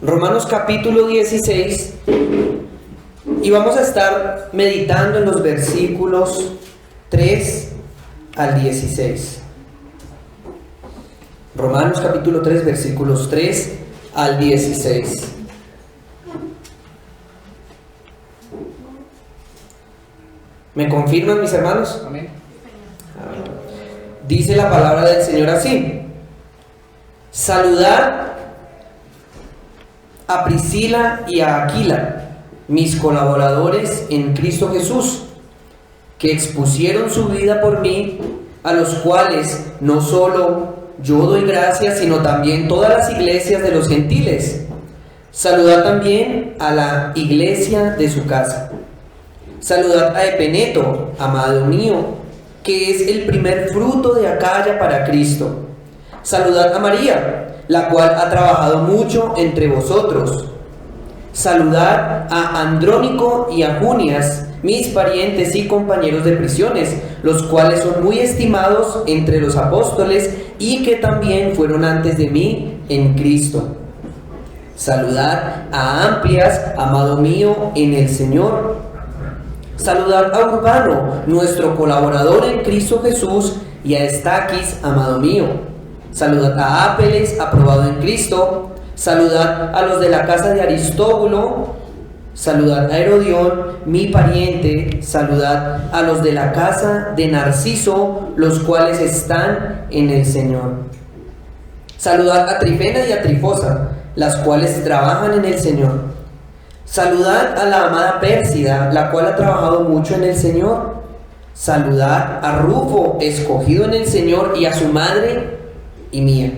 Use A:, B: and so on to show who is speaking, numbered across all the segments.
A: Romanos capítulo 16, y vamos a estar meditando en los versículos 3 al 16. Romanos capítulo 3, versículos 3 al 16. ¿Me confirman, mis hermanos?
B: Amén.
A: Dice la palabra del Señor así: saludad a Priscila y a Aquila, mis colaboradores en Cristo Jesús, que expusieron su vida por mí, a los cuales no solo yo doy gracias, sino también todas las iglesias de los gentiles. Saludad también a la iglesia de su casa. Saludad a Epeneto, amado mío, que es el primer fruto de Acaya para Cristo. Saludad a María, la cual ha trabajado mucho entre vosotros. Saludad a Andrónico y a Junias, mis parientes y compañeros de prisiones, los cuales son muy estimados entre los apóstoles y que también fueron antes de mí en Cristo. Saludad a Amplias, amado mío en el Señor. Saludad a Urbano, nuestro colaborador en Cristo Jesús, y a Estaquis, amado mío. Saludad a Apeles, aprobado en Cristo. Saludad a los de la casa de Aristóbulo. Saludad a Herodión, mi pariente. Saludad a los de la casa de Narciso, los cuales están en el Señor. Saludad a Trifena y a Trifosa, las cuales trabajan en el Señor. Saludad a la amada Pérsida, la cual ha trabajado mucho en el Señor. Saludad a Rufo, escogido en el Señor, y a su madre y mía.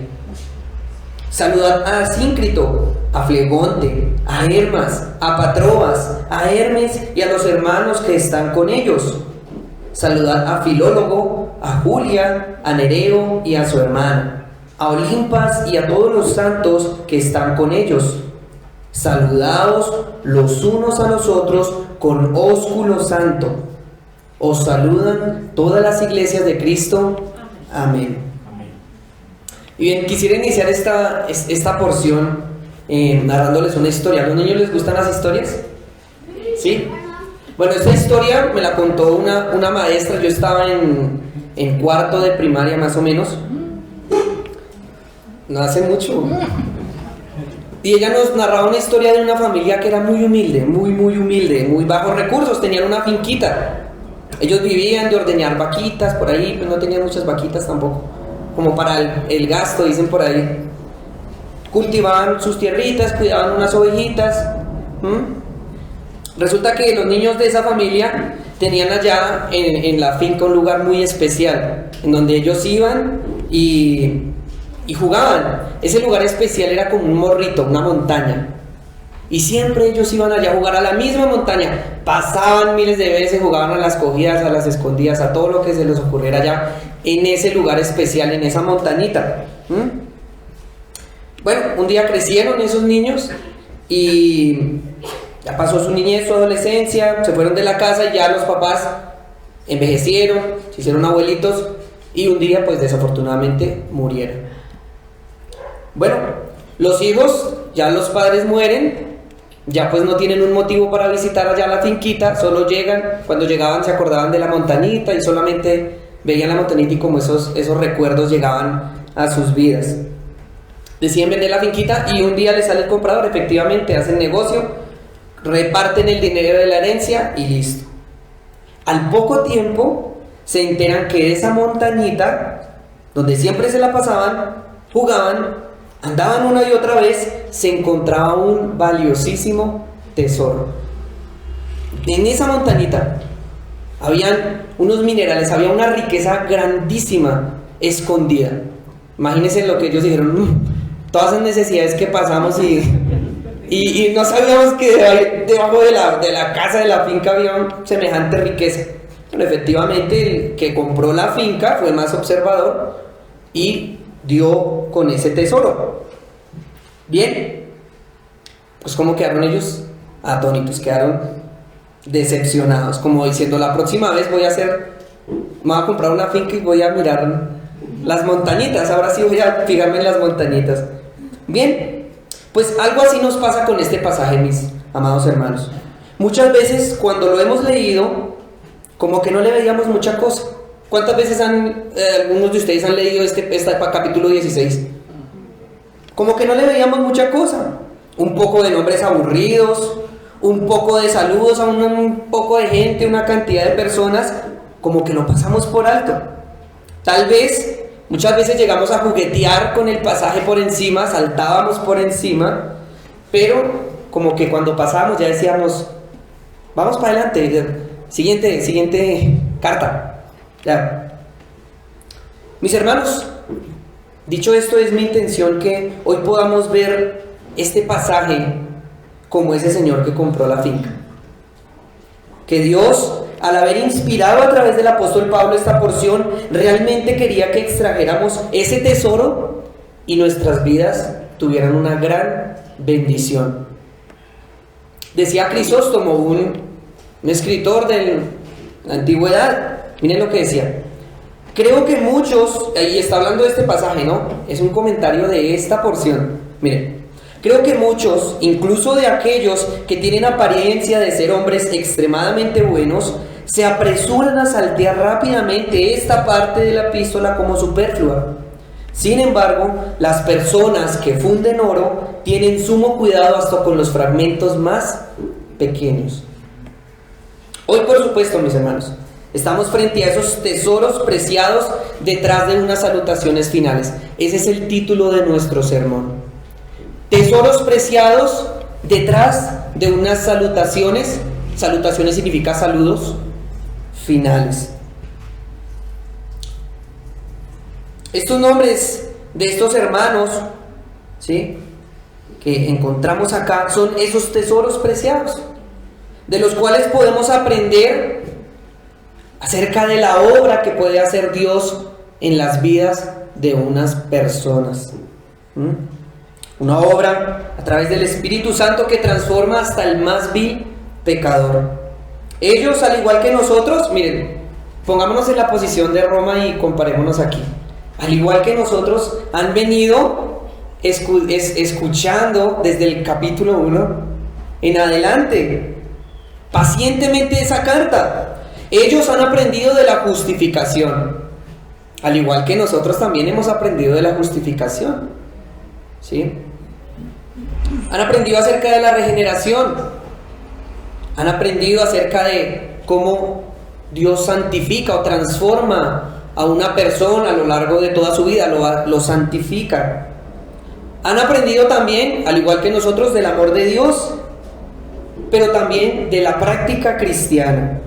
A: Saludad a Asíncrito, a Flegonte, a Hermas, a Patrobas, a Hermes y a los hermanos que están con ellos. Saludad a Filólogo, a Julia, a Nereo y a su hermana, a Olimpas y a todos los santos que están con ellos. Saludaos los unos a los otros con ósculo santo. Os saludan todas las iglesias de Cristo. Amén. Y bien, quisiera iniciar esta porción narrándoles una historia. ¿A los niños les gustan las historias? ¿Sí? Bueno, esta historia me la contó una maestra. Yo estaba en cuarto de primaria más o menos. No hace mucho. Y ella nos narraba una historia de una familia que era muy humilde, muy humilde, muy bajos recursos. Tenían una finquita. Ellos vivían de ordeñar vaquitas por ahí, pues no tenían muchas vaquitas tampoco, como para el gasto, dicen por ahí. Cultivaban sus tierritas, cuidaban unas ovejitas. Resulta que los niños de esa familia tenían allá en la finca un lugar muy especial, en donde ellos iban y jugaban. Ese lugar especial era como un morrito, una montaña. Y siempre ellos iban allá a jugar a la misma montaña. Pasaban miles de veces, jugaban a las cogidas, a las escondidas, a todo lo que se les ocurriera allá en ese lugar especial, en esa montañita. Bueno, un día crecieron esos niños y ya pasó su niñez, su adolescencia, se fueron de la casa y ya los papás envejecieron, se hicieron abuelitos y un día pues desafortunadamente murieron. Bueno, los hijos, ya los padres mueren, ya pues no tienen un motivo para visitar allá la finquita, solo llegan, cuando llegaban se acordaban de la montañita y solamente veían la montañita y como esos recuerdos llegaban a sus vidas. Deciden vender la finquita y un día les sale el comprador, efectivamente hacen negocio, reparten el dinero de la herencia y listo. Al poco tiempo se enteran que de esa montañita, donde siempre se la pasaban, jugaban, andaban una y otra vez, se encontraba un valiosísimo tesoro. En esa montañita habían unos minerales, había una riqueza grandísima escondida. Imagínense lo que ellos dijeron, todas las necesidades que pasamos y no sabíamos que debajo de la casa, de la finca, había semejante riqueza. Pero efectivamente el que compró la finca fue más observador y dio con ese tesoro. Bien, pues ¿cómo quedaron ellos? Atónitos, quedaron decepcionados, como diciendo, la próxima vez me voy a comprar una finca y voy a mirar las montañitas, ahora sí voy a fijarme en las montañitas. Bien, Pues algo así nos pasa con este pasaje, mis amados hermanos. Muchas veces cuando lo hemos leído, como que no le veíamos mucha cosa. ¿Cuántas veces algunos de ustedes han leído este capítulo 16? Como que no le veíamos mucha cosa. Un poco de nombres aburridos, un poco de saludos a un poco de gente, una cantidad de personas, como que lo pasamos por alto. Tal vez, muchas veces llegamos a juguetear con el pasaje por encima, saltábamos por encima, pero como que cuando pasábamos ya decíamos, vamos para adelante, siguiente carta. Ya. Mis hermanos, dicho esto, es mi intención que hoy podamos ver este pasaje como ese señor que compró la finca. Que Dios, al haber inspirado a través del apóstol Pablo esta porción, realmente quería que extrajéramos ese tesoro y nuestras vidas tuvieran una gran bendición. Decía Crisóstomo, un escritor de la antigüedad, miren lo que decía: creo que muchos, y está hablando de este pasaje, ¿no? Es un comentario de esta porción. Miren, creo que muchos, incluso de aquellos que tienen apariencia de ser hombres extremadamente buenos, se apresuran a saltear rápidamente esta parte de la epístola como superflua. Sin embargo, las personas que funden oro tienen sumo cuidado hasta con los fragmentos más pequeños. Hoy, por supuesto, mis hermanos, estamos frente a esos tesoros preciados detrás de unas salutaciones finales. Ese es el título de nuestro sermón. Tesoros preciados detrás de unas salutaciones. Salutaciones significa saludos finales. Estos nombres de estos hermanos, ¿sí?, que encontramos acá, son esos tesoros preciados, de los cuales podemos aprender acerca de la obra que puede hacer Dios en las vidas de unas personas. Una obra a través del Espíritu Santo que transforma hasta el más vil pecador. Ellos, al igual que nosotros, miren, pongámonos en la posición de Roma y comparémonos aquí. Al igual que nosotros, han venido escuchando desde el capítulo 1 en adelante pacientemente esa carta. Ellos han aprendido de la justificación, al igual que nosotros también hemos aprendido de la justificación, ¿sí? Han aprendido acerca de la regeneración, han aprendido acerca de cómo Dios santifica o transforma a una persona a lo largo de toda su vida, lo santifica. Han aprendido también, al igual que nosotros, del amor de Dios, pero también de la práctica cristiana,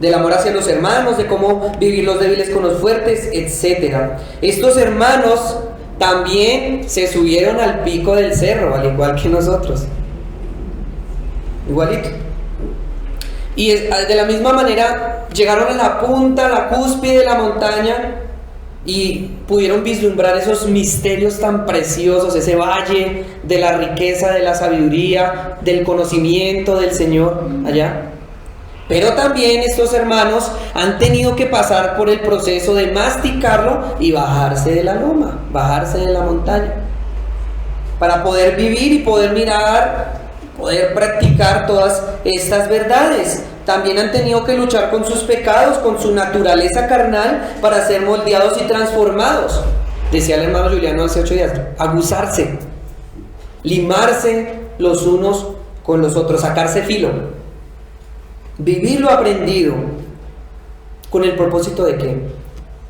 A: del amor hacia los hermanos, de cómo vivir los débiles con los fuertes, etc. Estos hermanos también se subieron al pico del cerro, al igual que nosotros, igualito. Y de la misma manera llegaron a la punta, a la cúspide de la montaña y pudieron vislumbrar esos misterios tan preciosos, ese valle de la riqueza, de la sabiduría, del conocimiento del Señor allá. Pero también estos hermanos han tenido que pasar por el proceso de masticarlo y bajarse de la loma, bajarse de la montaña, para poder vivir y poder mirar, poder practicar todas estas verdades. También han tenido que luchar con sus pecados, con su naturaleza carnal, para ser moldeados y transformados. Decía el hermano Juliano hace 8 días, aguzarse, limarse los unos con los otros, sacarse filo. Vivir lo aprendido, ¿con el propósito de qué?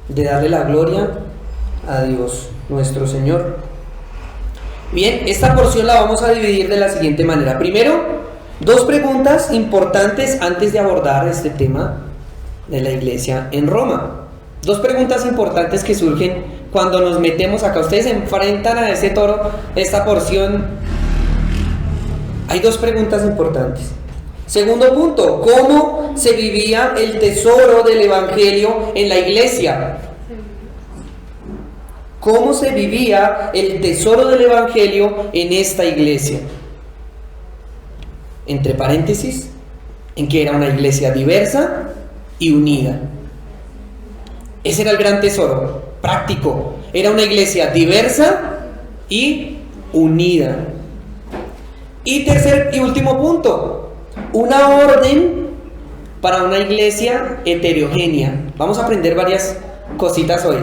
A: De darle la gloria a Dios, nuestro Señor. Bien, esta porción la vamos a dividir de la siguiente manera. Primero, 2 preguntas importantes antes de abordar este tema de la iglesia en Roma. 2 preguntas importantes que surgen cuando nos metemos acá. Ustedes se enfrentan a ese toro, esta porción. Hay 2 preguntas importantes. Segundo punto, ¿cómo se vivía el tesoro del Evangelio en la iglesia? ¿Cómo se vivía el tesoro del Evangelio en esta iglesia? Entre paréntesis, en que era una iglesia diversa y unida. Ese era el gran tesoro, práctico. Era una iglesia diversa y unida. Y tercer y último punto, una orden para una iglesia heterogénea. Vamos a aprender varias cositas hoy.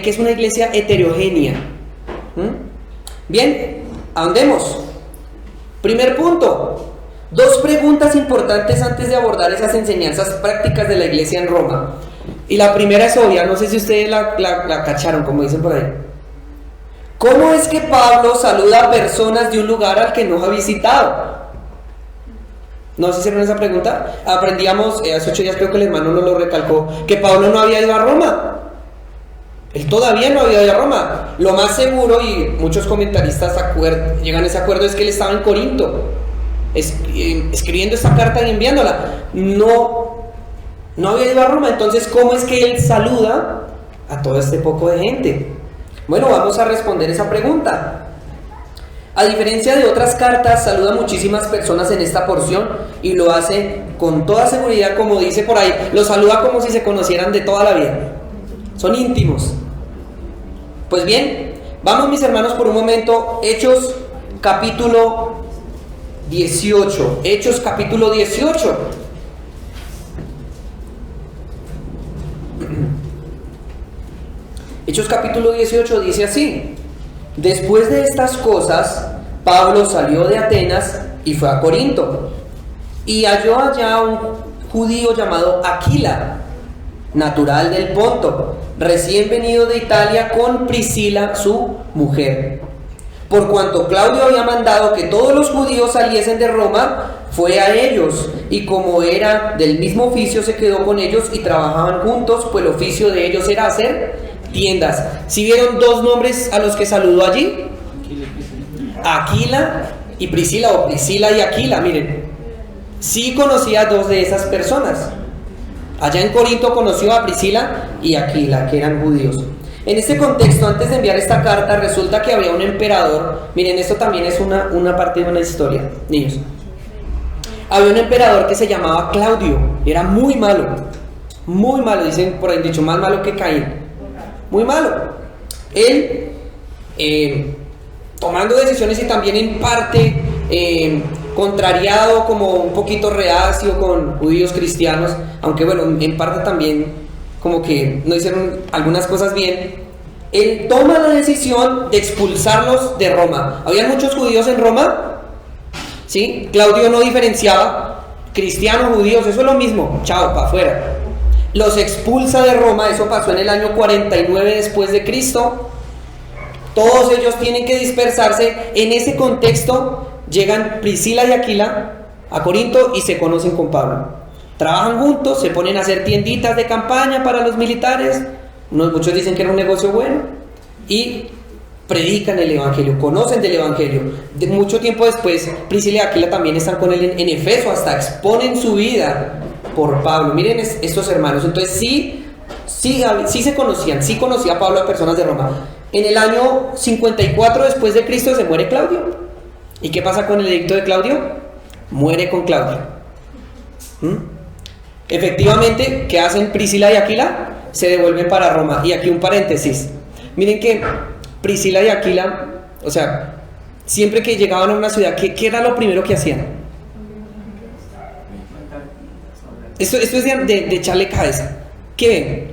A: ¿Qué es una iglesia heterogénea? Bien, andemos. Primer punto, dos preguntas importantes antes de abordar esas enseñanzas prácticas de la iglesia en Roma. Y la primera es obvia, no sé si ustedes la cacharon, como dicen por ahí. ¿Cómo es que Pablo saluda a personas de un lugar al que no ha visitado? ¿No se hicieron esa pregunta? Aprendíamos, hace 8 días creo que el hermano nos lo recalcó, que Pablo no había ido a Roma. Él todavía no había ido a Roma. Lo más seguro, y muchos comentaristas llegan a ese acuerdo, es que él estaba en Corinto, escribiendo esta carta y enviándola. No había ido a Roma. Entonces, ¿cómo es que él saluda a todo este poco de gente? Bueno, vamos a responder esa pregunta. A diferencia de otras cartas, saluda a muchísimas personas en esta porción y lo hace con toda seguridad, como dice por ahí. Lo saluda como si se conocieran de toda la vida. Son íntimos. Pues bien, vamos mis hermanos por un momento. Hechos capítulo 18. Hechos capítulo 18. Hechos capítulo 18 dice así: después de estas cosas, Pablo salió de Atenas y fue a Corinto, y halló allá un judío llamado Aquila, natural del Ponto, recién venido de Italia, con Priscila, su mujer. Por cuanto Claudio había mandado que todos los judíos saliesen de Roma, fue a ellos, y como era del mismo oficio, se quedó con ellos y trabajaban juntos, pues el oficio de ellos era hacer tiendas. ¿Sí vieron dos nombres a los que saludó allí? Aquila y Priscila, o Priscila y Aquila. Miren, sí conocía a dos de esas personas. Allá en Corinto conoció a Priscila y Aquila, que eran judíos. En este contexto, antes de enviar esta carta, resulta que había un emperador. Miren, esto también es una parte de una historia, niños. Había un emperador que se llamaba Claudio. Era muy malo, dicen por ahí dicho, más malo que Caín. Muy malo. Él, tomando decisiones y también en parte contrariado, como un poquito reacio con judíos cristianos, aunque bueno, en parte también como que no hicieron algunas cosas bien. Él toma la decisión de expulsarlos de Roma. ¿Habían muchos judíos en Roma? ¿Sí? Claudio no diferenciaba cristianos, judíos, eso es lo mismo, chao, para afuera. Los expulsa de Roma. Eso pasó en el año 49 después de Cristo. Todos ellos tienen que dispersarse. En ese contexto llegan Priscila y Aquila a Corinto y se conocen con Pablo. Trabajan juntos, se ponen a hacer tienditas de campaña para los militares. Muchos dicen que era un negocio bueno. Y predican el evangelio, conocen del evangelio. Mucho tiempo después, Priscila y Aquila también están con él en Efeso, hasta exponen su vida por Pablo. Miren estos hermanos. Entonces sí se conocían, sí conocía a Pablo a personas de Roma. En el año 54 después de Cristo se muere Claudio. ¿Y qué pasa con el edicto de Claudio? Muere con Claudio. Efectivamente, ¿qué hacen Priscila y Aquila? Se devuelven para Roma. Y aquí un paréntesis. Miren que Priscila y Aquila, o sea, siempre que llegaban a una ciudad, ¿qué era lo primero que hacían? Esto es de echarle cabeza. ¿Qué ven?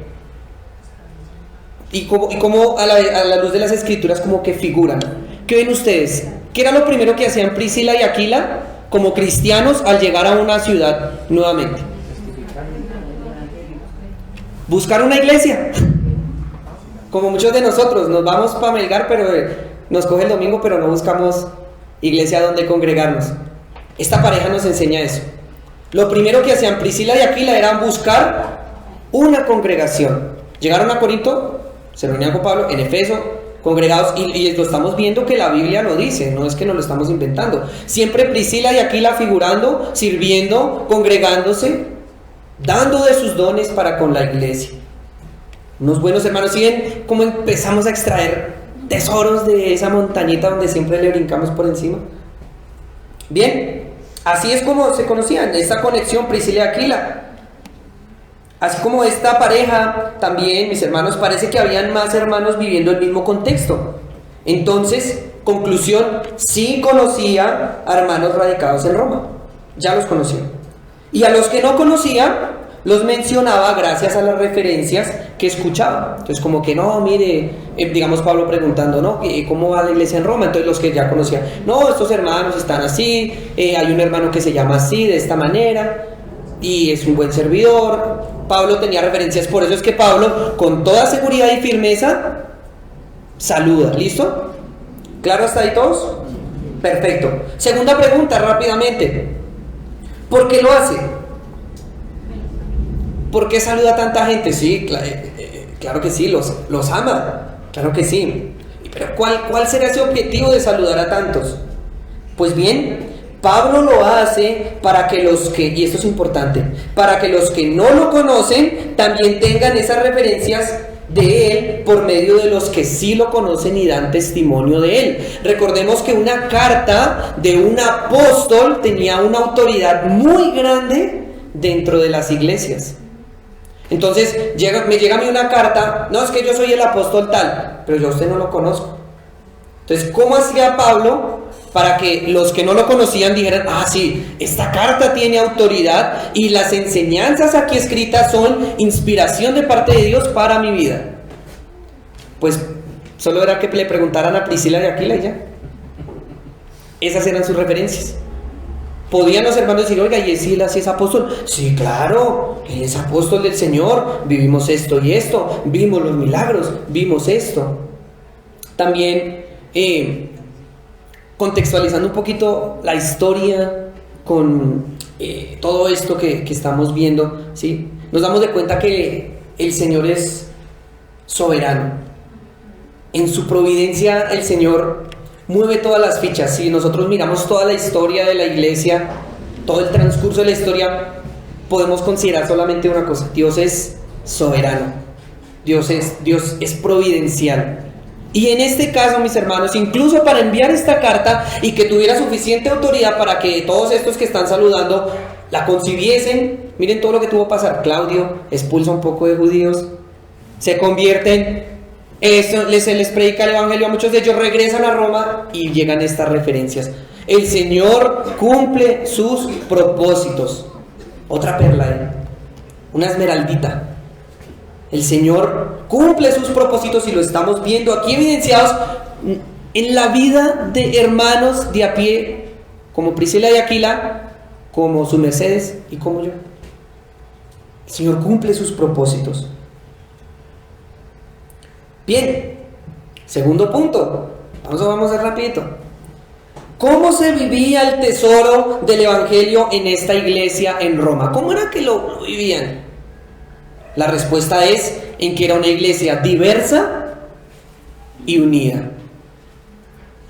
A: Y cómo a la luz de las escrituras como que figuran. ¿Qué ven ustedes? ¿Qué era lo primero que hacían Priscila y Aquila como cristianos al llegar a una ciudad nuevamente? Buscar una iglesia. Como muchos de nosotros, nos vamos para Melgar, pero nos coge el domingo, pero no buscamos iglesia donde congregarnos. Esta pareja nos enseña eso. Lo primero que hacían Priscila y Aquila era buscar una congregación. Llegaron a Corinto, se reunían con Pablo en Efeso, congregados, y lo estamos viendo que la Biblia lo dice, no es que nos lo estamos inventando. Siempre Priscila y Aquila figurando, sirviendo, congregándose, dando de sus dones para con la iglesia. Unos buenos hermanos. ¿Sí ven cómo empezamos a extraer tesoros de esa montañita donde siempre le brincamos por encima? Bien, así es como se conocían, esta conexión Priscila y Aquila. Así como esta pareja, también mis hermanos, parece que habían más hermanos viviendo el mismo contexto. Entonces, Conclusión, sí conocía a hermanos radicados en Roma, ya los conocía. Y a los que no conocía, los mencionaba gracias a las referencias que escuchaba. Entonces como que no, mire, digamos Pablo preguntando, ¿no? ¿Cómo va la iglesia en Roma? Entonces los que ya conocían, no, estos hermanos están así, hay un hermano que se llama así, de esta manera, y es un buen servidor. Pablo tenía referencias, por eso es que Pablo, con toda seguridad y firmeza, saluda. ¿Listo? ¿Claro hasta ahí todos? Perfecto. Segunda pregunta, rápidamente. ¿Por qué lo hace? ¿Por qué saluda a tanta gente? Sí, claro que sí, los ama, claro que sí. Pero ¿cuál será ese objetivo de saludar a tantos? Pues bien, Pablo lo hace para que los que, y esto es importante, para que los que no lo conocen también tengan esas referencias de él por medio de los que sí lo conocen y dan testimonio de él. Recordemos que una carta de un apóstol tenía una autoridad muy grande dentro de las iglesias. Entonces me llega a mí una carta, no, es que yo soy el apóstol tal, pero yo a usted no lo conozco. Entonces, ¿cómo hacía Pablo para que los que no lo conocían dijeran, ah, sí, esta carta tiene autoridad y las enseñanzas aquí escritas son inspiración de parte de Dios para mi vida? Pues solo era que le preguntaran a Priscila y Aquila y ya. Esas eran sus referencias. Podían los hermanos decir, oiga, ¿y Silas sí es apóstol? Sí, claro, él es apóstol del Señor, vivimos esto y esto, vimos los milagros, vimos esto. También contextualizando un poquito la historia con todo esto que estamos viendo, ¿sí? Nos damos de cuenta que el Señor es soberano. En su providencia el Señor mueve todas las fichas. Si nosotros miramos toda la historia de la iglesia, todo el transcurso de la historia, podemos considerar solamente una cosa: Dios es soberano, Dios es providencial. Y en este caso, mis hermanos, incluso para enviar esta carta y que tuviera suficiente autoridad para que todos estos que están saludando la concibiesen, miren todo lo que tuvo que pasar. Claudio expulsa un poco de judíos, se convierten, se les predica el evangelio a muchos de ellos, regresan a Roma y llegan estas referencias. El Señor cumple sus propósitos. Otra perla, una esmeraldita. El Señor cumple sus propósitos y lo estamos viendo aquí evidenciados en la vida de hermanos de a pie, como Priscila y Aquila, como su Mercedes y como yo. El Señor cumple sus propósitos. Bien, segundo punto. Vamos a ir rapidito. ¿Cómo se vivía el tesoro del evangelio en esta iglesia en Roma? ¿Cómo era que lo vivían? La respuesta es en que era una iglesia diversa y unida.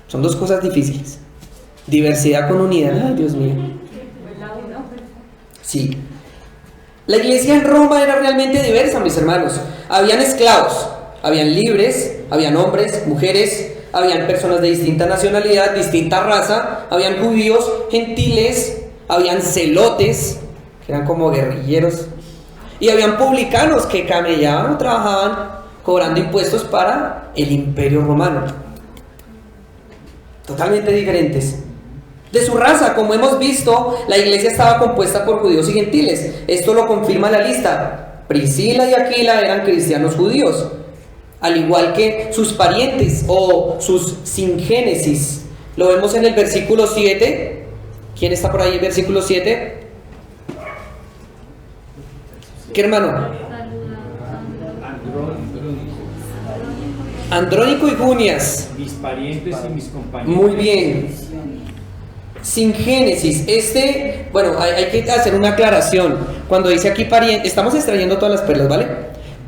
A: Son dos cosas difíciles. Diversidad con unidad. Ay, Dios mío. Sí. La iglesia en Roma era realmente diversa, mis hermanos. Habían esclavos, habían libres, habían hombres, mujeres, habían personas de distinta nacionalidad, distinta raza, habían judíos, gentiles, habían celotes, que eran como guerrilleros, y habían publicanos que camellaban o trabajaban cobrando impuestos para el imperio romano. Totalmente diferentes. De su raza, como hemos visto, la iglesia estaba compuesta por judíos y gentiles. Esto lo confirma la lista. Priscila y Aquila eran cristianos judíos, al igual que sus parientes o sus singénesis. Lo vemos en el versículo 7. ¿Quién está por ahí en el versículo 7? ¿Qué hermano? Andrónico y Junias.
B: Mis parientes y mis compañeros.
A: Muy bien. Singénesis. Bueno, hay que hacer una aclaración. Cuando dice aquí pariente, estamos extrayendo todas las perlas, ¿vale?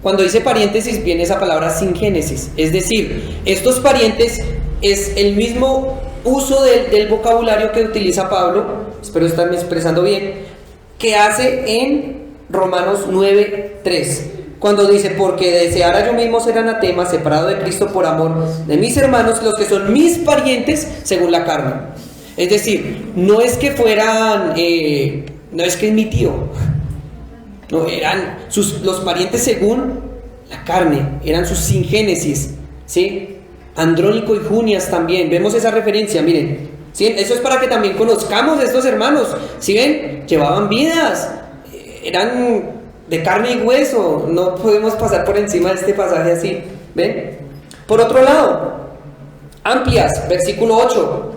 A: Cuando dice paréntesis viene esa palabra singénesis. Es decir, estos parientes es el mismo uso del vocabulario que utiliza Pablo, espero estarme expresando bien, que hace en Romanos 9:3, cuando dice: porque deseara yo mismo ser anatema, separado de Cristo por amor de mis hermanos, los que son mis parientes según la carne. Es decir, no es que fueran, no es que es mi tío, no, eran los parientes según la carne, eran sus singénesis, ¿sí? Andrónico y Junias también. Vemos esa referencia, miren. ¿Sí? Eso es para que también conozcamos a estos hermanos. ¿Sí ven? Llevaban vidas. Eran de carne y hueso. No podemos pasar por encima de este pasaje así. ¿Ven? Por otro lado, Amplias, versículo 8.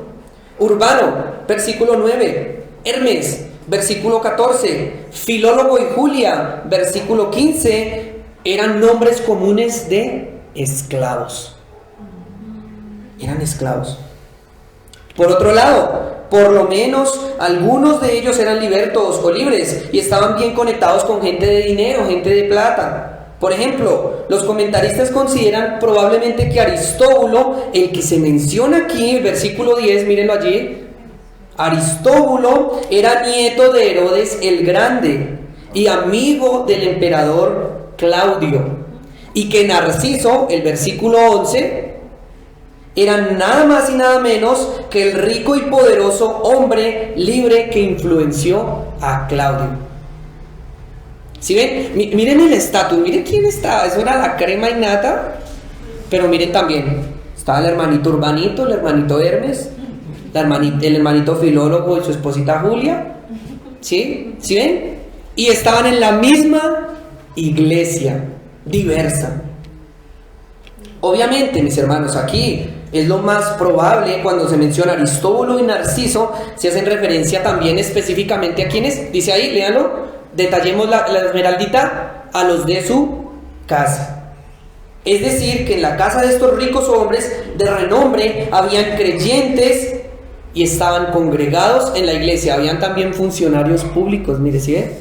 A: Urbano, versículo 9. Hermes, versículo 14. Filólogo y Julia, versículo 15. Eran nombres comunes de esclavos. Eran esclavos. Por otro lado, por lo menos algunos de ellos eran libertos o libres y estaban bien conectados con gente de dinero, gente de plata. Por ejemplo, los comentaristas consideran probablemente que Aristóbulo, el que se menciona aquí, el versículo 10, mírenlo allí, Aristóbulo era nieto de Herodes el Grande y amigo del emperador Claudio, y que Narciso, el versículo 11, era nada más y nada menos que el rico y poderoso hombre libre que influenció a Claudio. ¿Sí ven? Miren el estatus, miren quién está. Eso era la crema innata. Pero miren también, estaba el hermanito Urbanito, el hermanito Hermes, el hermanito Filólogo y su esposita Julia. ¿Sí? ¿Sí ven? Y estaban en la misma iglesia, diversa. Obviamente, mis hermanos, aquí es lo más probable cuando se menciona Aristóbulo y Narciso, se hacen referencia también específicamente a quienes, dice ahí, léanlo, detallemos la esmeraldita, a los de su casa. Es decir, que en la casa de estos ricos hombres de renombre habían creyentes y estaban congregados en la iglesia. Habían también funcionarios públicos, mire, ¿sí ve?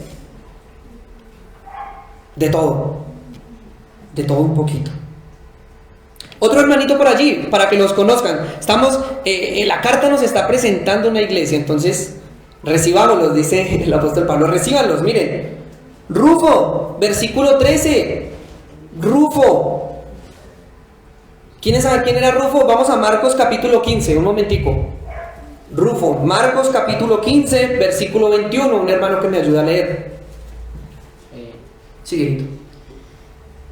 A: De todo un poquito. Otro hermanito por allí, para que los conozcan. Estamos, la carta nos está presentando una iglesia, entonces recibámoslos, dice el apóstol Pablo, recíbanlos, miren. Rufo, versículo 13. Rufo. ¿Quieren saber quién era Rufo? Vamos a Marcos capítulo 15, un momentico. Rufo, Marcos capítulo 15, versículo 21, un hermano que me ayuda a leer. Sigue.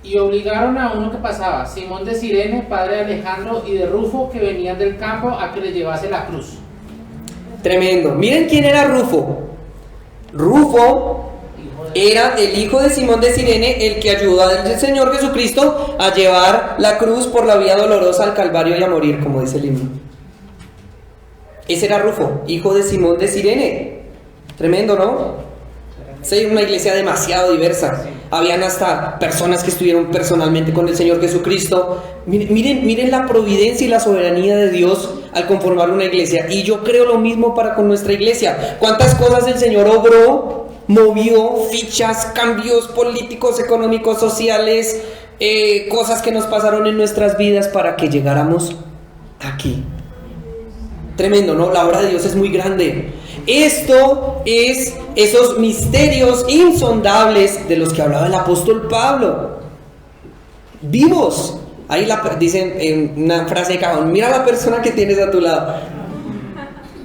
C: Y obligaron a uno que pasaba, Simón de Cirene, padre de Alejandro, y de Rufo, que venían del campo, a que le llevase la cruz.
A: Tremendo. Miren quién era Rufo. Rufo era el hijo de Simón de Cirene, el que ayudó al Señor Jesucristo a llevar la cruz por la vía dolorosa al Calvario y a morir, como dice el himno. Ese era Rufo, hijo de Simón de Cirene. Tremendo, ¿no? Sí, una iglesia demasiado diversa. Habían hasta personas que estuvieron personalmente con el Señor Jesucristo. Miren la providencia y la soberanía de Dios al conformar una iglesia. Y yo creo lo mismo para con nuestra iglesia. ¿Cuántas cosas el Señor obró, movió, fichas, cambios políticos, económicos, sociales, cosas que nos pasaron en nuestras vidas para que llegáramos aquí? Tremendo, ¿no? La obra de Dios es muy grande. Esto es esos misterios insondables de los que hablaba el apóstol Pablo. Vivos. Ahí dicen en una frase de cajón, mira a la persona que tienes a tu lado.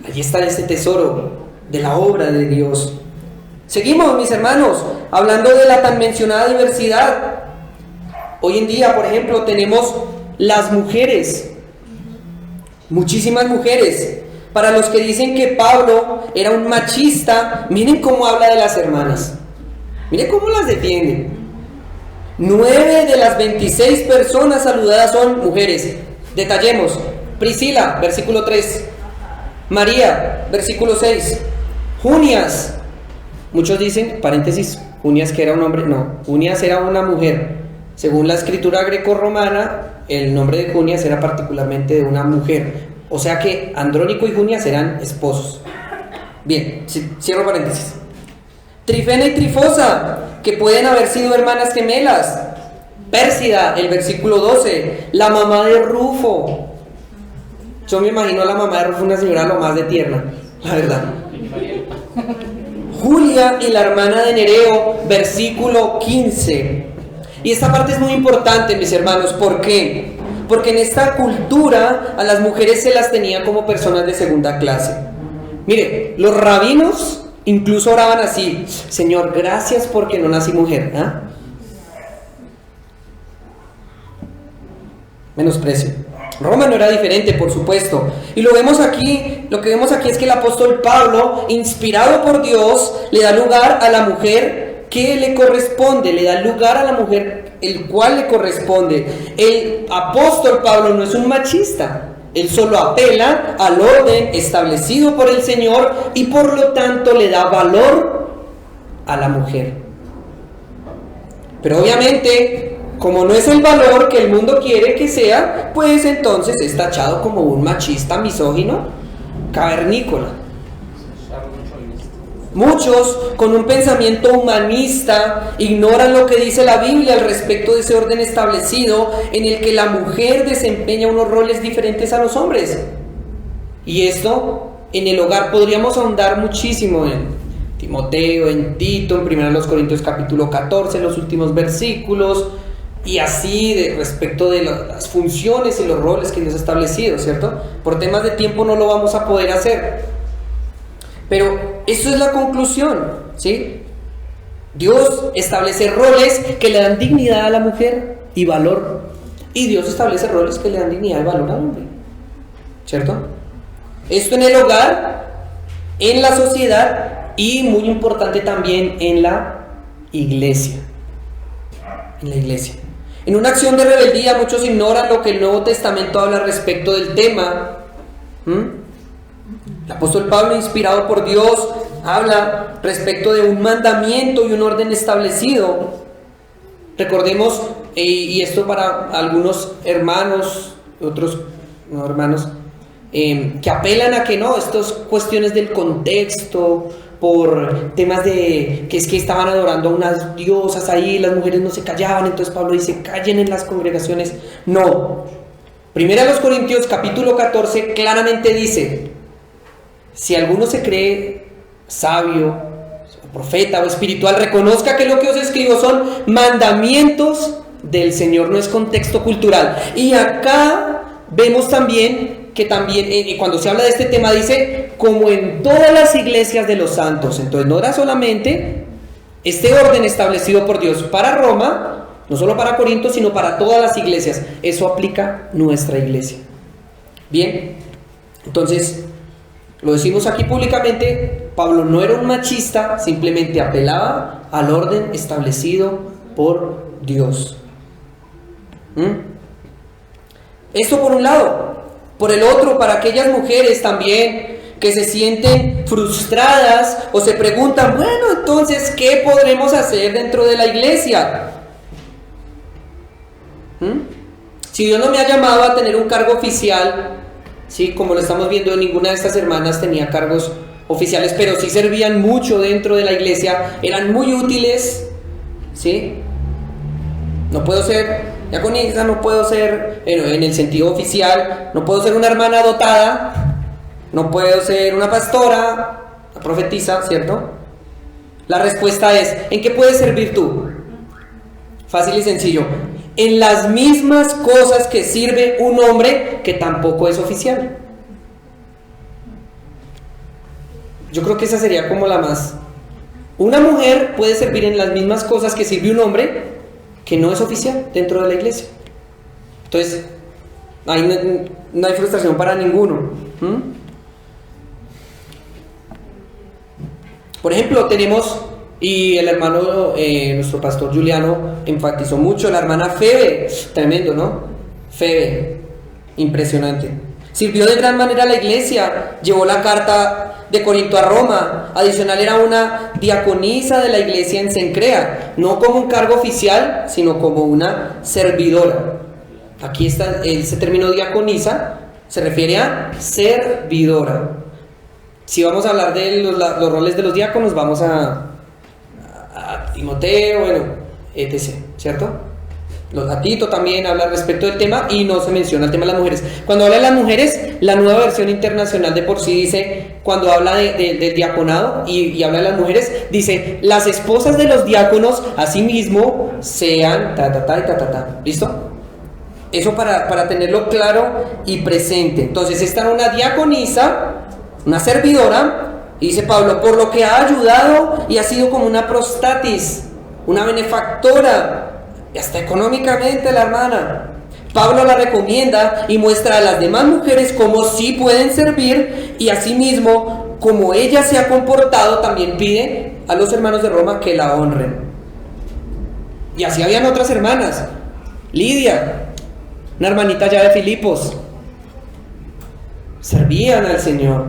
A: Allí está este tesoro de la obra de Dios. Seguimos, mis hermanos, hablando de la tan mencionada diversidad. Hoy en día, por ejemplo, tenemos las mujeres. Muchísimas mujeres. Para los que dicen que Pablo era un machista, miren cómo habla de las hermanas. Miren cómo las defiende. 9 de las 26 personas saludadas son mujeres. Detallemos. Priscila, versículo 3. María, versículo 6. Junias. Muchos dicen, paréntesis, Junias que era un hombre. No, Junias era una mujer. Según la escritura grecorromana, el nombre de Junias era particularmente de una mujer. O sea que Andrónico y Junias eran esposos. Bien, cierro paréntesis. Trifena y Trifosa, que pueden haber sido hermanas gemelas. Pérsida, el versículo 12, la mamá de Rufo. Yo me imagino a la mamá de Rufo una señora lo más de tierna, la verdad. Julia y la hermana de Nereo, versículo 15. Y esta parte es muy importante, mis hermanos. ¿Por qué? Porque en esta cultura a las mujeres se las tenía como personas de segunda clase. Mire, los rabinos incluso oraban así: Señor, gracias porque no nací mujer. Menosprecio. Roma no era diferente, por supuesto. Y lo que vemos aquí es que el apóstol Pablo, inspirado por Dios, le da lugar a la mujer que le corresponde, le da lugar a la mujer el cual le corresponde. El apóstol Pablo no es un machista. Él solo apela al orden establecido por el Señor y por lo tanto le da valor a la mujer. Pero obviamente, como no es el valor que el mundo quiere que sea, pues entonces es tachado como un machista, misógino, cavernícola. Muchos con un pensamiento humanista ignoran lo que dice la Biblia al respecto de ese orden establecido en el que la mujer desempeña unos roles diferentes a los hombres. Y esto en el hogar podríamos ahondar muchísimo en Timoteo, en Tito, en 1 Corintios capítulo 14, los últimos versículos, y así respecto de las funciones y los roles que Dios ha establecido, ¿cierto? Por temas de tiempo no lo vamos a poder hacer. Pero eso es la conclusión, ¿sí? Dios establece roles que le dan dignidad a la mujer y valor. Y Dios establece roles que le dan dignidad y valor al hombre, ¿cierto? Esto en el hogar, en la sociedad y muy importante también en la iglesia. En la iglesia. En una acción de rebeldía muchos ignoran lo que el Nuevo Testamento habla respecto del tema. El apóstol Pablo, inspirado por Dios, habla respecto de un mandamiento y un orden establecido. Recordemos, y esto para algunos hermanos, otros no hermanos, que apelan a que no, estas cuestiones del contexto, por temas de que es que estaban adorando a unas diosas ahí, las mujeres no se callaban, entonces Pablo dice, callen en las congregaciones. No. 1 Corintios capítulo 14 claramente dice, si alguno se cree sabio, o profeta o espiritual, reconozca que lo que os escribo son mandamientos del Señor, no es contexto cultural. Y acá vemos también que cuando se habla de este tema dice, como en todas las iglesias de los santos. Entonces no era solamente este orden establecido por Dios para Roma, no solo para Corinto, sino para todas las iglesias. Eso aplica a nuestra iglesia. Bien, entonces lo decimos aquí públicamente, Pablo no era un machista, simplemente apelaba al orden establecido por Dios. Esto por un lado. Por el otro, para aquellas mujeres también que se sienten frustradas o se preguntan, bueno, entonces, ¿qué podremos hacer dentro de la iglesia? Si Dios no me ha llamado a tener un cargo oficial, sí, como lo estamos viendo, ninguna de estas hermanas tenía cargos oficiales, pero sí servían mucho dentro de la iglesia, eran muy útiles, ¿sí? No puedo ser diaconisa, no puedo ser, en el sentido oficial, no puedo ser una hermana dotada, no puedo ser una pastora, una profetisa, ¿cierto? La respuesta es, ¿en qué puedes servir tú? Fácil y sencillo. En las mismas cosas que sirve un hombre que tampoco es oficial. Yo creo que esa sería como la más. Una mujer puede servir en las mismas cosas que sirve un hombre que no es oficial dentro de la iglesia. Entonces, ahí no hay frustración para ninguno. Por ejemplo, tenemos, y el hermano, nuestro pastor Juliano enfatizó mucho, la hermana Febe, tremendo, ¿no? Febe, impresionante. Sirvió de gran manera a la iglesia, llevó la carta de Corinto a Roma, adicional era una diaconisa de la iglesia en Cencrea, no como un cargo oficial, sino como una servidora. Aquí está, ese término diaconisa se refiere a servidora. Si vamos a hablar de los roles de los diáconos, vamos a Timoteo, etc., ¿cierto? A Tito también habla respecto del tema y no se menciona el tema de las mujeres. Cuando habla de las mujeres, la Nueva Versión Internacional de por sí dice, cuando habla del diaconado y habla de las mujeres, dice, las esposas de los diáconos asimismo sean ¿listo? Eso para tenerlo claro y presente. Entonces, esta era una diaconisa, una servidora, y dice Pablo, por lo que ha ayudado y ha sido como una prostatis, una benefactora, y hasta económicamente la hermana, Pablo la recomienda y muestra a las demás mujeres cómo sí pueden servir, y asimismo, como ella se ha comportado, también pide a los hermanos de Roma que la honren. Y así habían otras hermanas. Lidia, una hermanita ya de Filipos, servían al Señor.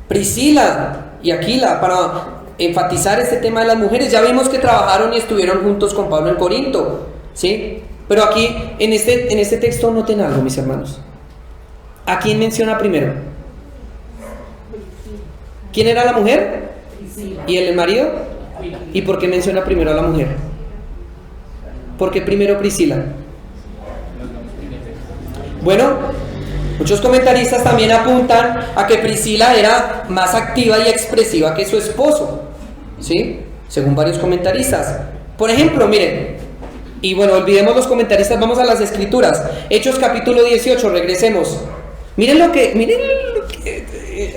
A: Priscila y Aquila, para enfatizar este tema de las mujeres, ya vimos que trabajaron y estuvieron juntos con Pablo en Corinto, ¿sí? Pero aquí, en este texto, noten algo, mis hermanos. ¿A quién menciona primero? ¿Quién era la mujer? ¿Y el marido? ¿Y por qué menciona primero a la mujer? ¿Por qué primero Priscila? Bueno, muchos comentaristas también apuntan a que Priscila era más activa y expresiva que su esposo, ¿sí? Según varios comentaristas. Por ejemplo, miren, y bueno, olvidemos los comentaristas, vamos a las escrituras. Hechos capítulo 18, regresemos. Miren lo que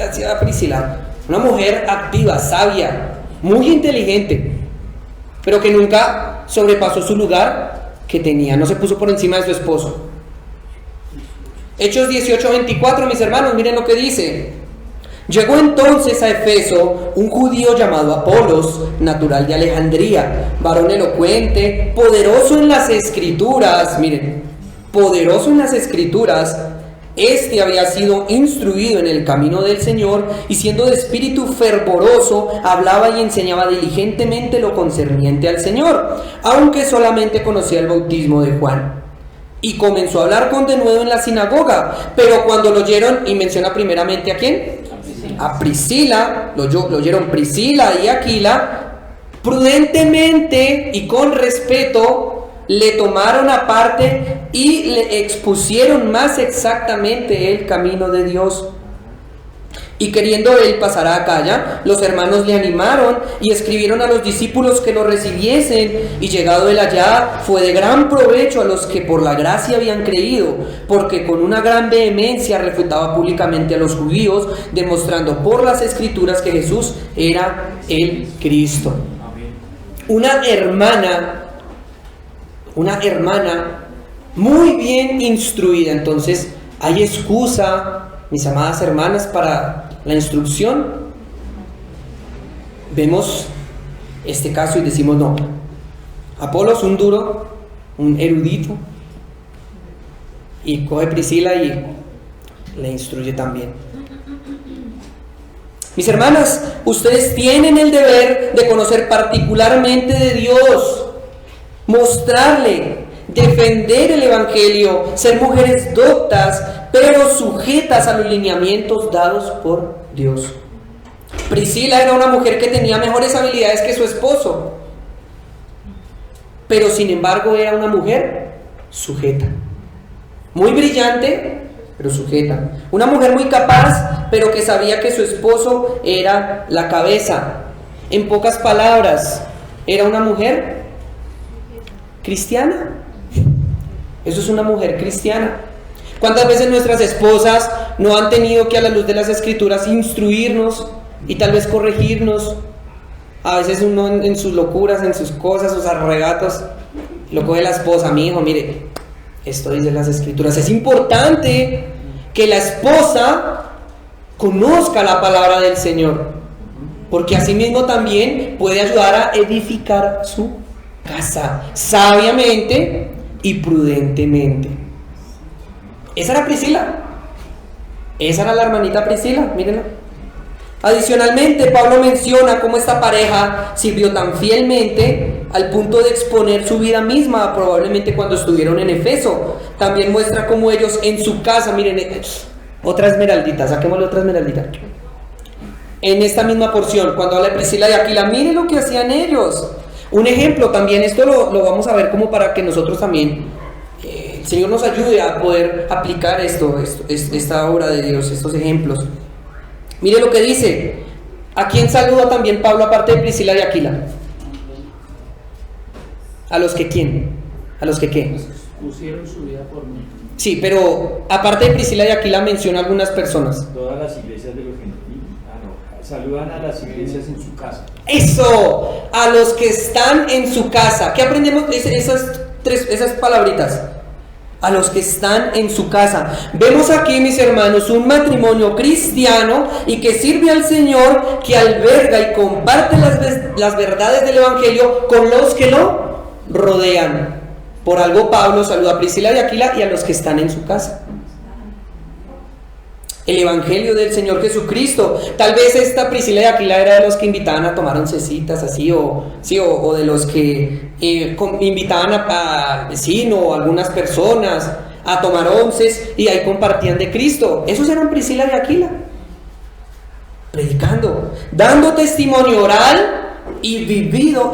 A: hacía Priscila. Una mujer activa, sabia, muy inteligente, pero que nunca sobrepasó su lugar que tenía, no se puso por encima de su esposo. Hechos 18:24, mis hermanos, miren lo que dice. Llegó entonces a Efeso un judío llamado Apolos, natural de Alejandría, varón elocuente, poderoso en las escrituras. Miren, poderoso en las escrituras. Este había sido instruido en el camino del Señor, y siendo de espíritu fervoroso, hablaba y enseñaba diligentemente lo concerniente al Señor, aunque solamente conocía el bautismo de Juan. Y comenzó a hablar con denuedo en la sinagoga, pero cuando lo oyeron, y menciona primeramente ¿a quién? A Priscila, lo oyeron Priscila y Aquila, prudentemente y con respeto le tomaron aparte y le expusieron más exactamente el camino de Dios. Y queriendo él pasar a Acaya, los hermanos le animaron y escribieron a los discípulos que lo recibiesen, y llegado él allá, fue de gran provecho a los que por la gracia habían creído, porque con una gran vehemencia refutaba públicamente a los judíos, demostrando por las escrituras que Jesús era el Cristo. Una hermana muy bien instruida. Entonces, ¿hay excusa, mis amadas hermanas, para la instrucción? Vemos este caso y decimos no. Apolos, un duro, un erudito, y coge Priscila y le instruye también. Mis hermanas, ustedes tienen el deber de conocer particularmente de Dios, mostrarle, defender el Evangelio, ser mujeres doctas, pero sujetas a los lineamientos dados por Dios. Priscila era una mujer que tenía mejores habilidades que su esposo, pero sin embargo era una mujer sujeta, muy brillante, pero sujeta. Una mujer muy capaz, pero que sabía que su esposo era la cabeza. En pocas palabras, era una mujer cristiana. Eso es una mujer cristiana. ¿Cuántas veces nuestras esposas no han tenido que, a la luz de las escrituras, instruirnos y tal vez corregirnos? A veces uno en sus locuras, en sus cosas, sus arregatos, lo coge la esposa: mi hijo, mire, esto dice las escrituras. Es importante que la esposa conozca la palabra del Señor, porque así mismo también puede ayudar a edificar su casa sabiamente y prudentemente. Esa era Priscila. Esa era la hermanita Priscila, mírenla. Adicionalmente, Pablo menciona cómo esta pareja sirvió tan fielmente al punto de exponer su vida misma, probablemente cuando estuvieron en Efeso. También muestra cómo ellos en su casa, miren, otra esmeraldita, saquémosle otra esmeraldita. En esta misma porción, cuando habla de Priscila y Aquila, miren lo que hacían ellos. Un ejemplo también, esto lo vamos a ver como para que nosotros también, el Señor nos ayude a poder aplicar esta obra de Dios, estos ejemplos. Mire lo que dice. ¿A quién saluda también Pablo aparte de Priscila y Aquila? ¿A los que quién? ¿A los que qué?
C: Pusieron su vida por mí.
A: Sí, pero aparte de Priscila y Aquila menciona algunas personas.
B: Todas las iglesias de los gentiles. Saludan a las iglesias en su casa.
A: Eso, a los que están en su casa. ¿Qué aprendemos de esas palabritas? a los que están en su casa. Vemos aquí, mis hermanos, un matrimonio cristiano y que sirve al Señor, que alberga y comparte las verdades del Evangelio con los que lo rodean. Por algo Pablo saluda a Priscila y Aquila y a los que están en su casa. El Evangelio del Señor Jesucristo. Tal vez esta Priscila y Aquila era de los que invitaban a tomar oncecitas así, o de los que invitaban a vecino o algunas personas a tomar onces y ahí compartían de Cristo. Esos eran Priscila y Aquila, predicando, dando testimonio oral y vívido,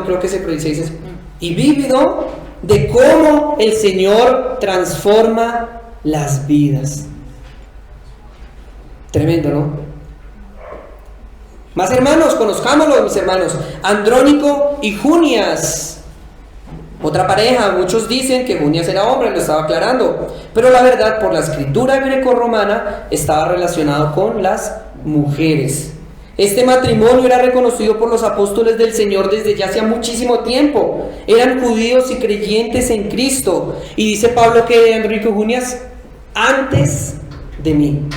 A: creo que se dice eso, y vívido de cómo el Señor transforma las vidas. Tremendo, ¿no? Más hermanos, conozcámoslos, mis hermanos. Andrónico y Junias, otra pareja. Muchos dicen que Junias era hombre, lo estaba aclarando, pero la verdad, por la escritura grecorromana, estaba relacionado con las mujeres. Este matrimonio era reconocido por los apóstoles del Señor desde ya hacía muchísimo tiempo. Eran judíos y creyentes en Cristo. Y dice Pablo que Andrónico y Junias, antes de mí.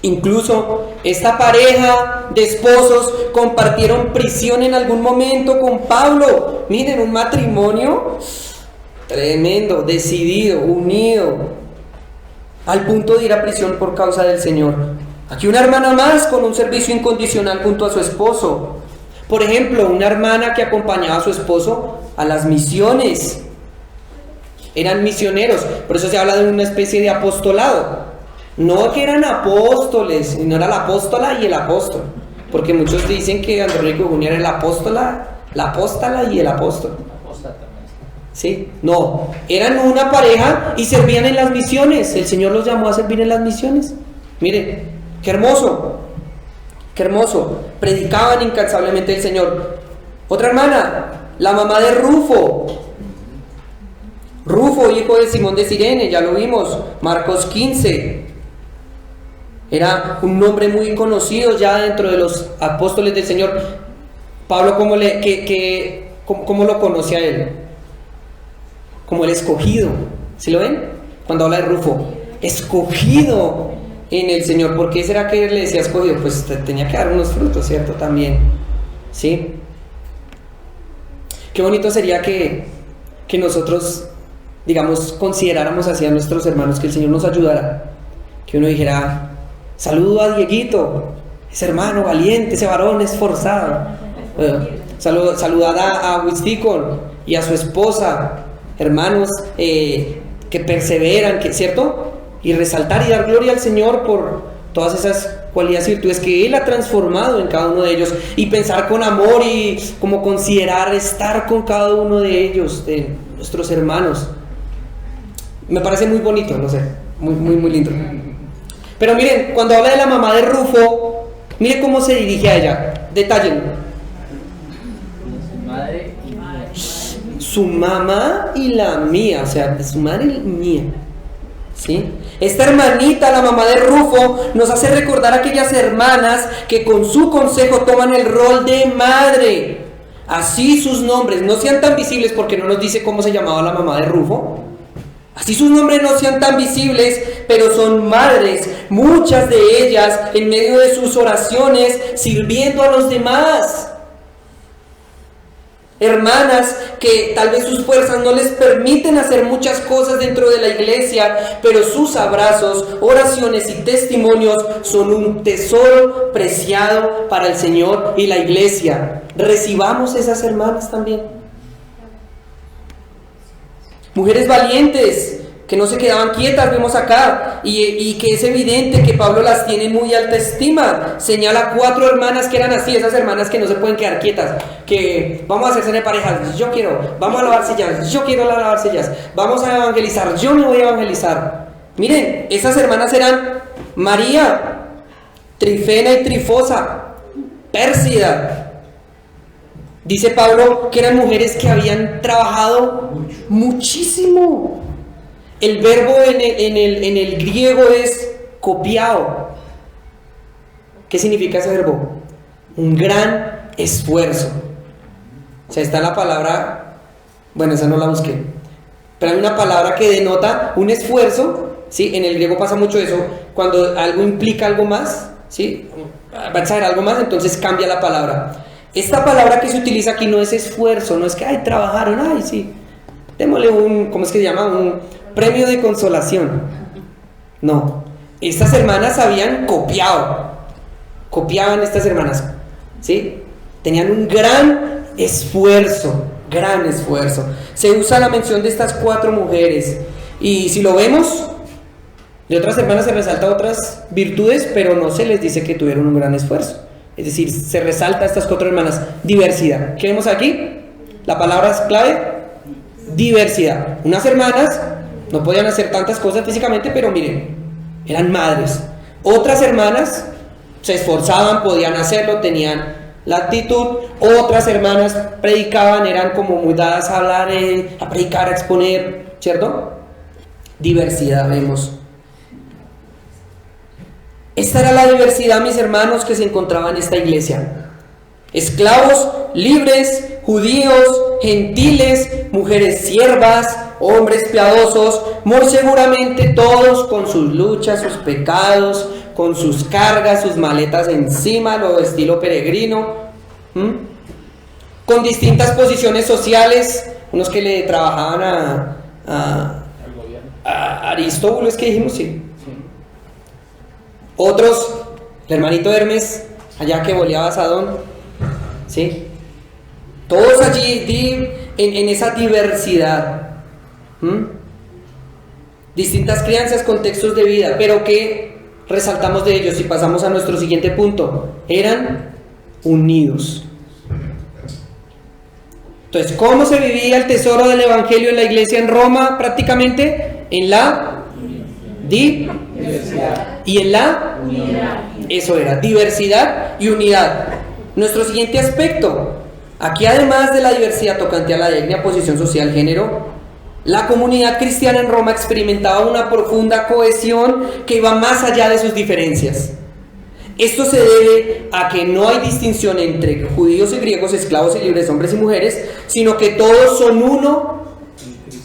A: Incluso esta pareja de esposos compartieron prisión en algún momento con Pablo. Miren, un matrimonio tremendo, decidido, unido, al punto de ir a prisión por causa del Señor. Aquí una hermana más con un servicio incondicional junto a su esposo. Por ejemplo, una hermana que acompañaba a su esposo a las misiones. Eran misioneros, por eso se habla de una especie de apostolado. No que eran apóstoles, no era la apóstola y el apóstol, porque muchos dicen que Andrónico y Junia era la apóstola y el apóstol. Sí, no, eran una pareja y servían en las misiones. El Señor los llamó a servir en las misiones. Miren, qué hermoso, predicaban incansablemente el Señor. Otra hermana, la mamá de Rufo, hijo de Simón de Cirene, ya lo vimos, Marcos 15. Era un nombre muy conocido ya dentro de los apóstoles del Señor. Pablo, ¿cómo lo conoce a él? Como el escogido. ¿Sí lo ven? Cuando habla de Rufo, escogido en el Señor. ¿Por qué será que le decía escogido? Pues tenía que dar unos frutos, ¿cierto? También. ¿Sí? Qué bonito sería que nosotros, digamos, consideráramos así a nuestros hermanos, que el Señor nos ayudara. Que uno dijera: saludo a Dieguito, ese hermano valiente, ese varón esforzado. Saludar a Wisticon y a su esposa, hermanos que perseveran, ¿cierto? Y resaltar y dar gloria al Señor por todas esas cualidades y virtudes que Él ha transformado en cada uno de ellos, y pensar con amor y como considerar estar con cada uno de ellos, de nuestros hermanos. Me parece muy bonito, no sé, muy lindo. Pero miren, cuando habla de la mamá de Rufo, miren cómo se dirige a ella. Detallen. Su mamá y la mía, o sea, de su madre y mía. ¿Sí? Esta hermanita, la mamá de Rufo, nos hace recordar a aquellas hermanas que con su consejo toman el rol de madre. Así sus nombres no sean tan visibles, porque no nos dice cómo se llamaba la mamá de Rufo. Así sus nombres no sean tan visibles, pero son madres, muchas de ellas en medio de sus oraciones, sirviendo a los demás. Hermanas que tal vez sus fuerzas no les permiten hacer muchas cosas dentro de la iglesia, pero sus abrazos, oraciones y testimonios son un tesoro preciado para el Señor y la iglesia. Recibamos esas hermanas también. Mujeres valientes que no se quedaban quietas, vemos acá, y que es evidente que Pablo las tiene en muy alta estima. Señala 4 hermanas que eran así, esas hermanas que no se pueden quedar quietas, que vamos a hacerse de parejas, yo quiero, vamos a lavar sillas, yo quiero lavar sillas, vamos a evangelizar, yo me voy a evangelizar. Miren, esas hermanas eran María, Trifena y Trifosa, Pérsida. Dice Pablo que eran mujeres que habían trabajado muchísimo. El verbo en el griego es copiao. ¿Qué significa ese verbo? Un gran esfuerzo. O sea, está la palabra, bueno, esa no la busqué, pero hay una palabra que denota un esfuerzo, ¿sí? En el griego pasa mucho eso, cuando algo implica algo más, ¿sí? Va a saber algo más, entonces cambia la palabra. Esta palabra que se utiliza aquí no es esfuerzo, no es que, ay, trabajaron, ay, sí, démosle un, ¿cómo es que se llama? Un premio de consolación. No, estas hermanas habían copiaban estas hermanas, ¿sí? Tenían un gran esfuerzo. Se usa la mención de estas 4 mujeres, y si lo vemos, de otras hermanas se resalta otras virtudes, pero no se les dice que tuvieron un gran esfuerzo. Es decir, se resalta a estas 4 hermanas. Diversidad. ¿Qué vemos aquí? La palabra es clave: diversidad. Unas hermanas no podían hacer tantas cosas físicamente, pero miren, eran madres. Otras hermanas se esforzaban, podían hacerlo, tenían la actitud. Otras hermanas predicaban, eran como muy dadas a hablar, a predicar, a exponer, ¿cierto? Diversidad vemos. Esta era la diversidad, mis hermanos, que se encontraba en esta iglesia. Esclavos, libres, judíos, gentiles, mujeres siervas, hombres piadosos, muy seguramente todos con sus luchas, sus pecados, con sus cargas, sus maletas encima, lo de estilo peregrino, con distintas posiciones sociales, unos que le trabajaban a Aristóbulo, es que dijimos, sí. Otros, el hermanito Hermes, allá que boleaba a Sadón, ¿sí? Todos allí en esa diversidad, distintas crianzas, contextos de vida, pero que resaltamos de ellos y pasamos a nuestro siguiente punto: eran unidos. Entonces, ¿cómo se vivía el tesoro del evangelio en la iglesia en Roma? Prácticamente en la diversidad y en la unidad. Eso era, diversidad y unidad. Nuestro siguiente aspecto, aquí además de la diversidad tocante a la etnia, posición social, género, la comunidad cristiana en Roma experimentaba una profunda cohesión que iba más allá de sus diferencias. Esto se debe a que no hay distinción entre judíos y griegos, esclavos y libres, hombres y mujeres, sino que todos son uno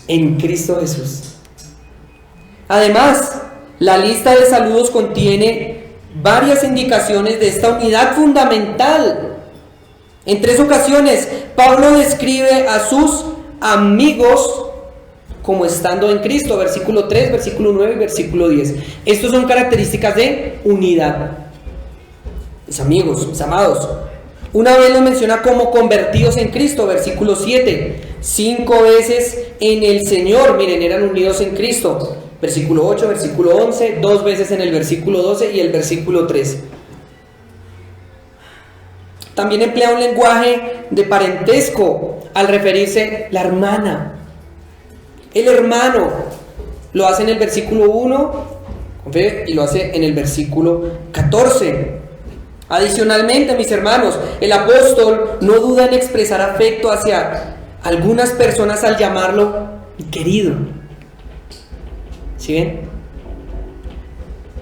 A: en Cristo Jesús. Además, la lista de saludos contiene varias indicaciones de esta unidad fundamental. En 3 ocasiones, Pablo describe a sus amigos como estando en Cristo, versículo 3, versículo 9 y versículo 10. Estas son características de unidad. Mis amigos, mis amados. Una vez lo menciona como convertidos en Cristo, versículo 7. 5 veces en el Señor, miren, eran unidos en Cristo. Versículo 8, versículo 11, 2 veces en el versículo 12 y el versículo 3. También emplea un lenguaje de parentesco al referirse la hermana, el hermano. Lo hace en el versículo 1 y lo hace en el versículo 14. Adicionalmente, mis hermanos, el apóstol no duda en expresar afecto hacia algunas personas al llamarlo querido. ¿Sí ven?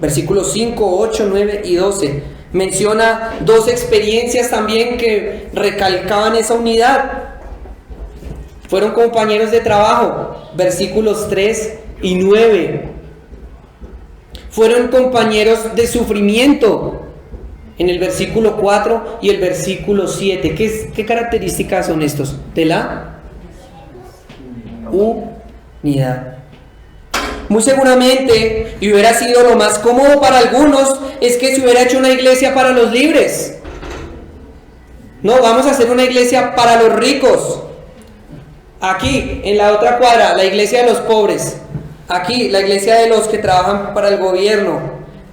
A: Versículos 5, 8, 9 y 12. Menciona 2 experiencias también que recalcaban esa unidad. Fueron compañeros de trabajo, versículos 3 y 9. Fueron compañeros de sufrimiento, en el versículo 4 y el versículo 7. ¿Qué características son estos? De la unidad. Muy seguramente, y hubiera sido lo más cómodo para algunos, es que se hubiera hecho una iglesia para los libres. No, vamos a hacer una iglesia para los ricos. Aquí, en la otra cuadra, la iglesia de los pobres. Aquí, la iglesia de los que trabajan para el gobierno.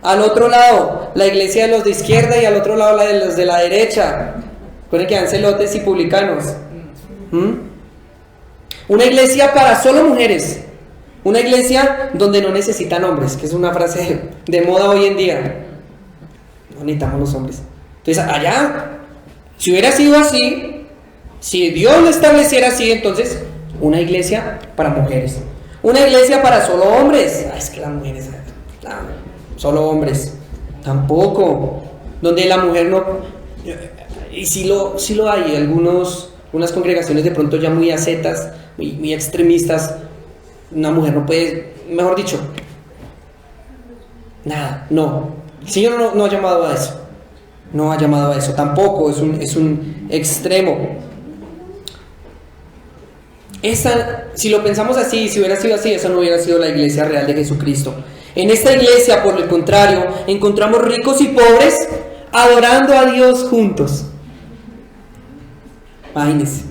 A: Al otro lado, la iglesia de los de izquierda, y al otro lado, la de los de la derecha. Recuerden que dan celotes y publicanos. Una iglesia para solo mujeres. Una iglesia donde no necesitan hombres, que es una frase de moda hoy en día. No necesitamos los hombres. Entonces, allá, si hubiera sido así, si Dios lo estableciera así, entonces, una iglesia para mujeres. Una iglesia para solo hombres. Es que las mujeres, solo hombres. Tampoco. Donde la mujer no. Y sí lo hay. Algunas congregaciones de pronto ya muy ascetas, muy extremistas, una mujer no puede, mejor dicho, nada, no. El Señor no ha llamado a eso. No ha llamado a eso, tampoco, es un extremo. Si lo pensamos así, si hubiera sido así, esa no hubiera sido la iglesia real de Jesucristo. En esta iglesia, por el contrario, encontramos ricos y pobres adorando a Dios juntos. Imagínense.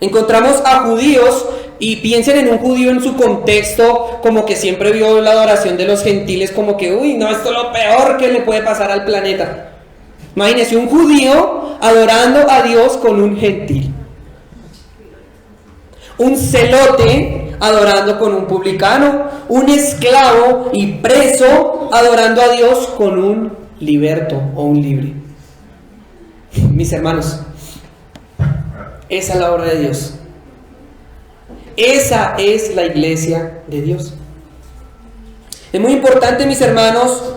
A: Encontramos a judíos, y piensen en un judío en su contexto, como que siempre vio la adoración de los gentiles como que, uy, no, esto es lo peor que le puede pasar al planeta. Imagínense un judío adorando a Dios con un gentil. Un celote adorando con un publicano. Un esclavo y preso adorando a Dios con un liberto o un libre. Mis hermanos, esa es la obra de Dios. Esa es la iglesia de Dios. Es muy importante, mis hermanos,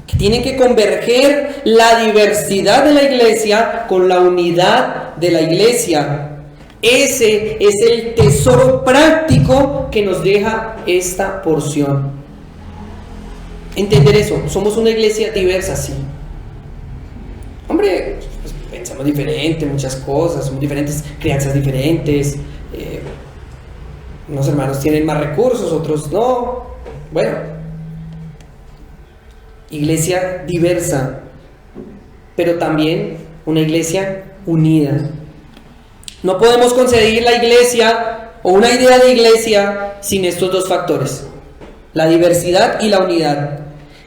A: que tienen que converger la diversidad de la iglesia con la unidad de la iglesia. Ese es el tesoro práctico que nos deja esta porción. Entender eso. Somos una iglesia diversa, sí. Hombre, pues pensamos diferente, muchas cosas, somos diferentes, crianzas diferentes. Unos hermanos tienen más recursos, otros no. Bueno, iglesia diversa, pero también una iglesia unida. No podemos concebir la iglesia o una idea de iglesia sin estos dos factores, la diversidad y la unidad.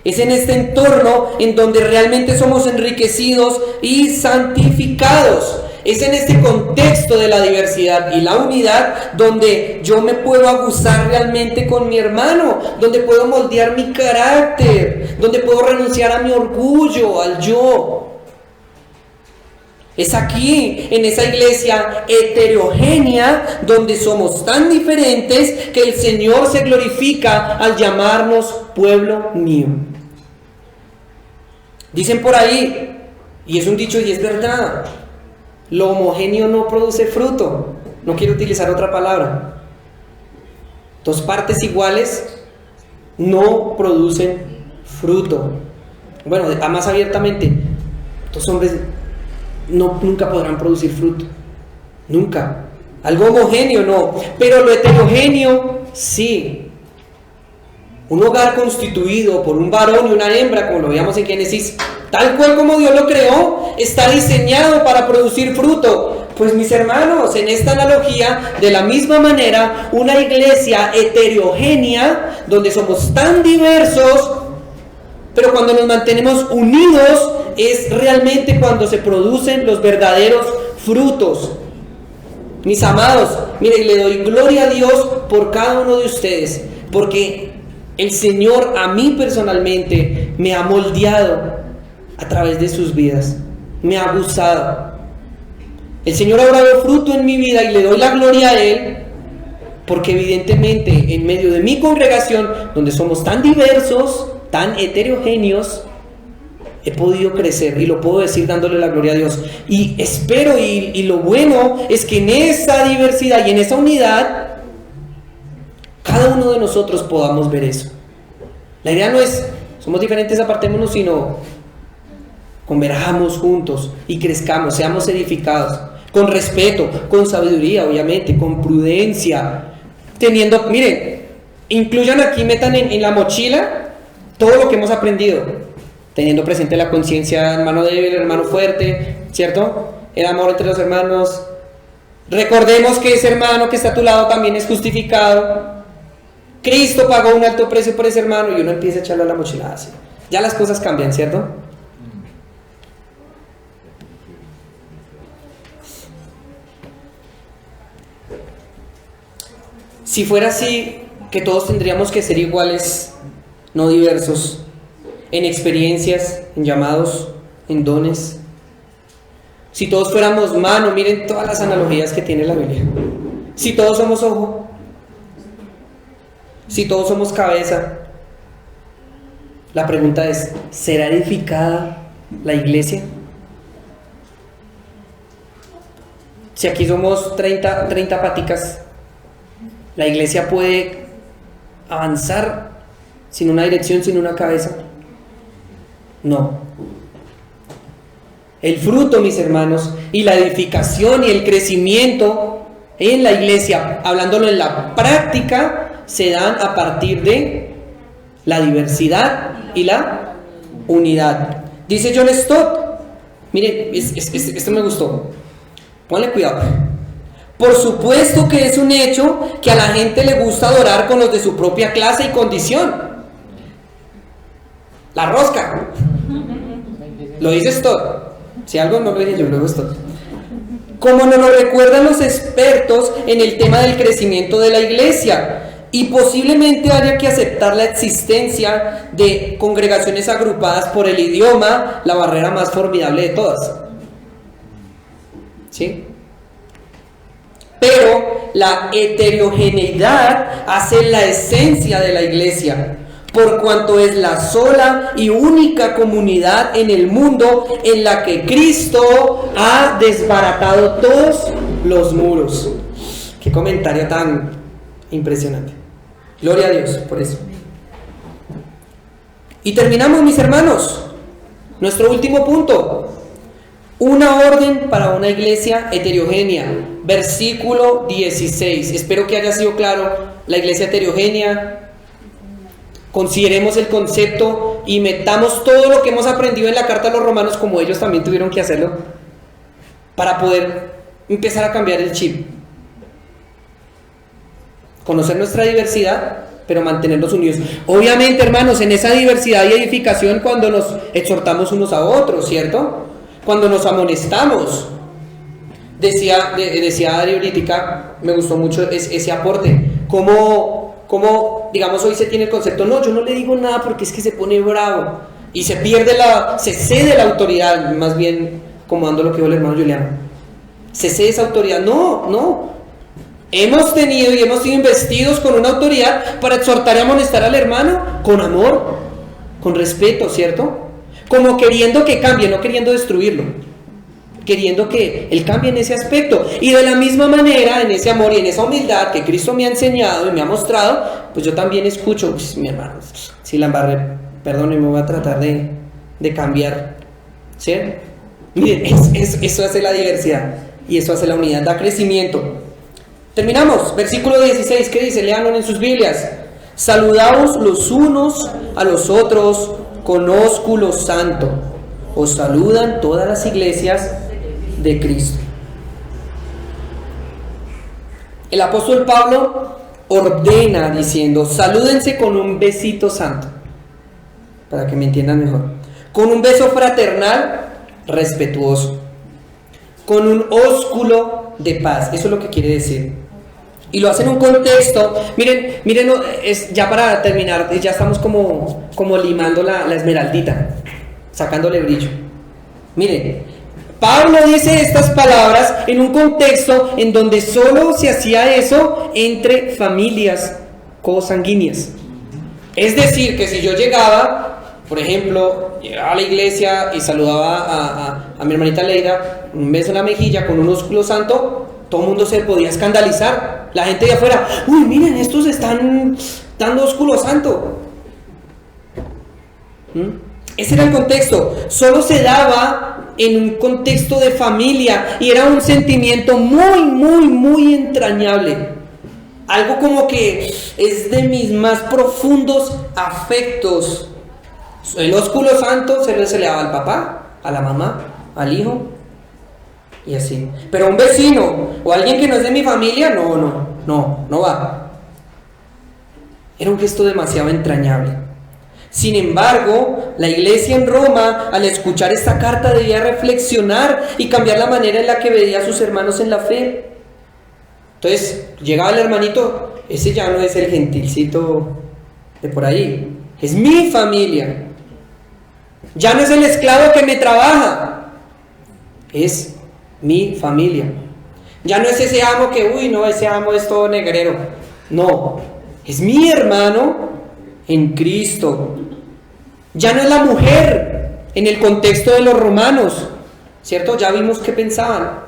A: Es en este entorno en donde realmente somos enriquecidos y santificados. Es en este contexto de la diversidad y la unidad donde yo me puedo aguzar realmente con mi hermano, donde puedo moldear mi carácter, donde puedo renunciar a mi orgullo, al yo. Es aquí, en esa iglesia heterogénea, donde somos tan diferentes que el Señor se glorifica al llamarnos pueblo mío. Dicen por ahí, y es un dicho y es verdad, lo homogéneo no produce fruto. No quiero utilizar otra palabra. Dos partes iguales no producen fruto. Bueno, más abiertamente, dos hombres nunca podrán producir fruto. Nunca. Algo homogéneo no, pero lo heterogéneo sí. Un hogar constituido por un varón y una hembra, como lo veíamos en Génesis, tal cual como Dios lo creó, está diseñado para producir fruto. Pues mis hermanos, en esta analogía, de la misma manera, una iglesia heterogénea, donde somos tan diversos, pero cuando nos mantenemos unidos, es realmente cuando se producen los verdaderos frutos. Mis amados, miren, le doy gloria a Dios por cada uno de ustedes, porque el Señor a mí personalmente me ha moldeado a través de sus vidas, me ha usado. El Señor ha dado fruto en mi vida y le doy la gloria a Él, porque evidentemente en medio de mi congregación, donde somos tan diversos, tan heterogéneos, he podido crecer, y lo puedo decir dándole la gloria a Dios. Y espero, y lo bueno es que en esa diversidad y en esa unidad, cada uno de nosotros podamos ver eso. La idea no es, somos diferentes, apartémonos, sino converjamos juntos y crezcamos, seamos edificados, con respeto, con sabiduría, obviamente, con prudencia, teniendo, miren, incluyan aquí, metan en la mochila todo lo que hemos aprendido, teniendo presente la conciencia, hermano débil, hermano fuerte, ¿cierto? El amor entre los hermanos. Recordemos que ese hermano que está a tu lado también es justificado. Cristo pagó un alto precio por ese hermano, y uno empieza a echarle a la mochila así. Ya las cosas cambian, ¿cierto? Si fuera así, que todos tendríamos que ser iguales, no diversos, en experiencias, en llamados, en dones. Si todos fuéramos mano, miren todas las analogías que tiene la Biblia. Si todos somos ojo, si todos somos cabeza, la pregunta es, ¿será edificada la iglesia? Si aquí somos 30 paticas, La iglesia puede avanzar sin una dirección, sin una cabeza. No. El fruto, mis hermanos, y la edificación y el crecimiento en la iglesia, hablándolo en la práctica, se dan a partir de la diversidad y la unidad. Dice John Stott, miren, esto me gustó, ponle cuidado. Por supuesto que es un hecho que a la gente le gusta adorar con los de su propia clase y condición. La rosca. Lo dice Stott. Si algo no lo dije yo, luego Stott. Como nos lo recuerdan los expertos en el tema del crecimiento de la iglesia. Y posiblemente haya que aceptar la existencia de congregaciones agrupadas por el idioma, la barrera más formidable de todas. ¿Sí? Pero la heterogeneidad hace la esencia de la iglesia, por cuanto es la sola y única comunidad en el mundo en la que Cristo ha desbaratado todos los muros. Qué comentario tan impresionante. Gloria a Dios por eso. Y terminamos, mis hermanos, nuestro último punto. Una orden para una iglesia heterogénea. Versículo 16. Espero que haya sido claro la iglesia heterogénea. Consideremos el concepto y metamos todo lo que hemos aprendido en la carta a los romanos, como ellos también tuvieron que hacerlo, para poder empezar a cambiar el chip. Conocer nuestra diversidad, pero mantenernos unidos. Obviamente, hermanos, en esa diversidad y edificación, cuando nos exhortamos unos a otros, ¿cierto? Cuando nos amonestamos. Decía Adri ahorita, me gustó mucho ese aporte. Como, digamos, hoy se tiene el concepto, no, yo no le digo nada porque es que se pone bravo. Y se cede la autoridad, más bien, como dando lo que dijo el hermano Juliano. Se cede esa autoridad. No. Hemos tenido y hemos sido investidos con una autoridad para exhortar y amonestar al hermano con amor, con respeto, ¿cierto? Como queriendo que cambie, no queriendo destruirlo, queriendo que él cambie en ese aspecto. Y de la misma manera, en ese amor y en esa humildad que Cristo me ha enseñado y me ha mostrado, pues yo también escucho, pues, mi hermano, si la embarré, perdón, me voy a tratar de cambiar, ¿sí? Miren, eso hace la diversidad y eso hace la unidad, da crecimiento. Terminamos, versículo 16, ¿qué dice? Leanlo en sus Biblias. Saludaos los unos a los otros con ósculo santo. Os saludan todas las iglesias de Cristo. El apóstol Pablo ordena diciendo, salúdense con un besito santo, para que me entiendan mejor, con un beso fraternal respetuoso, con un ósculo de paz. Eso es lo que quiere decir. Y lo hace en un contexto, miren, ya para terminar, ya estamos como limando la esmeraldita, sacándole brillo. Miren, Pablo dice estas palabras en un contexto en donde solo se hacía eso entre familias cosanguíneas. Es decir, que si yo llegaba, por ejemplo, llegaba a la iglesia y saludaba a mi hermanita Leida, un beso en la mejilla con un ósculo santo, todo el mundo se podía escandalizar. La gente de afuera, uy, miren, estos están dando ósculo santo. Ese era el contexto. Solo se daba en un contexto de familia y era un sentimiento muy entrañable. Algo como que es de mis más profundos afectos. El ósculo santo se le daba al papá, a la mamá, al hijo y así. Pero un vecino o alguien que no es de mi familia, no va. Era un gesto demasiado entrañable. Sin embargo, la iglesia en Roma, al escuchar esta carta, debía reflexionar y cambiar la manera en la que veía a sus hermanos en la fe. Entonces, llegaba el hermanito, ese ya no es el gentilcito de por ahí, es mi familia. Ya no es el esclavo que me trabaja, es mi familia. Ya no es ese amo que, ese amo es todo negrero. No, es mi hermano en Cristo. Ya no es la mujer en el contexto de los romanos, ¿cierto? Ya vimos qué pensaban.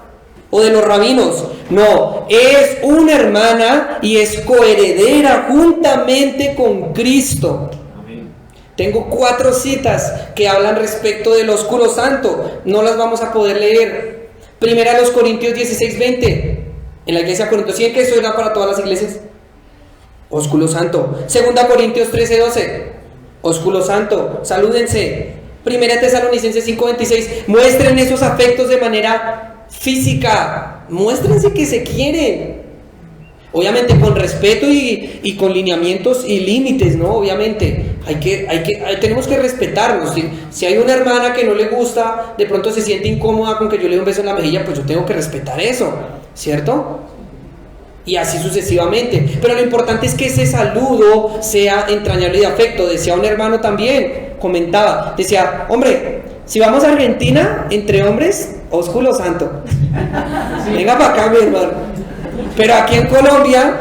A: o de los rabinos. No, es una hermana y es coheredera juntamente con Cristo.
B: Amén.
A: Tengo 4 citas que hablan respecto del ósculo santo. No las vamos a poder leer. Primera a los Corintios 16:20. En la iglesia de Corintios, ¿sí que eso era para todas las iglesias? Ósculo santo. Segunda Corintios 13:12. Ósculo santo. Salúdense. Primera Tesalonicenses 5:26. Muestren esos afectos de manera física. Muéstrense que se quieren. Obviamente con respeto y con lineamientos y límites, ¿no? Obviamente. Tenemos que respetarnos. Si hay una hermana que no le gusta, de pronto se siente incómoda con que yo le dé un beso en la mejilla, pues yo tengo que respetar eso, ¿cierto? Y así sucesivamente. Pero lo importante es que ese saludo sea entrañable y de afecto. Decía un hermano también, comentaba, decía, hombre, si vamos a Argentina, entre hombres, ósculo santo. Venga para acá, mi hermano. Pero aquí en Colombia,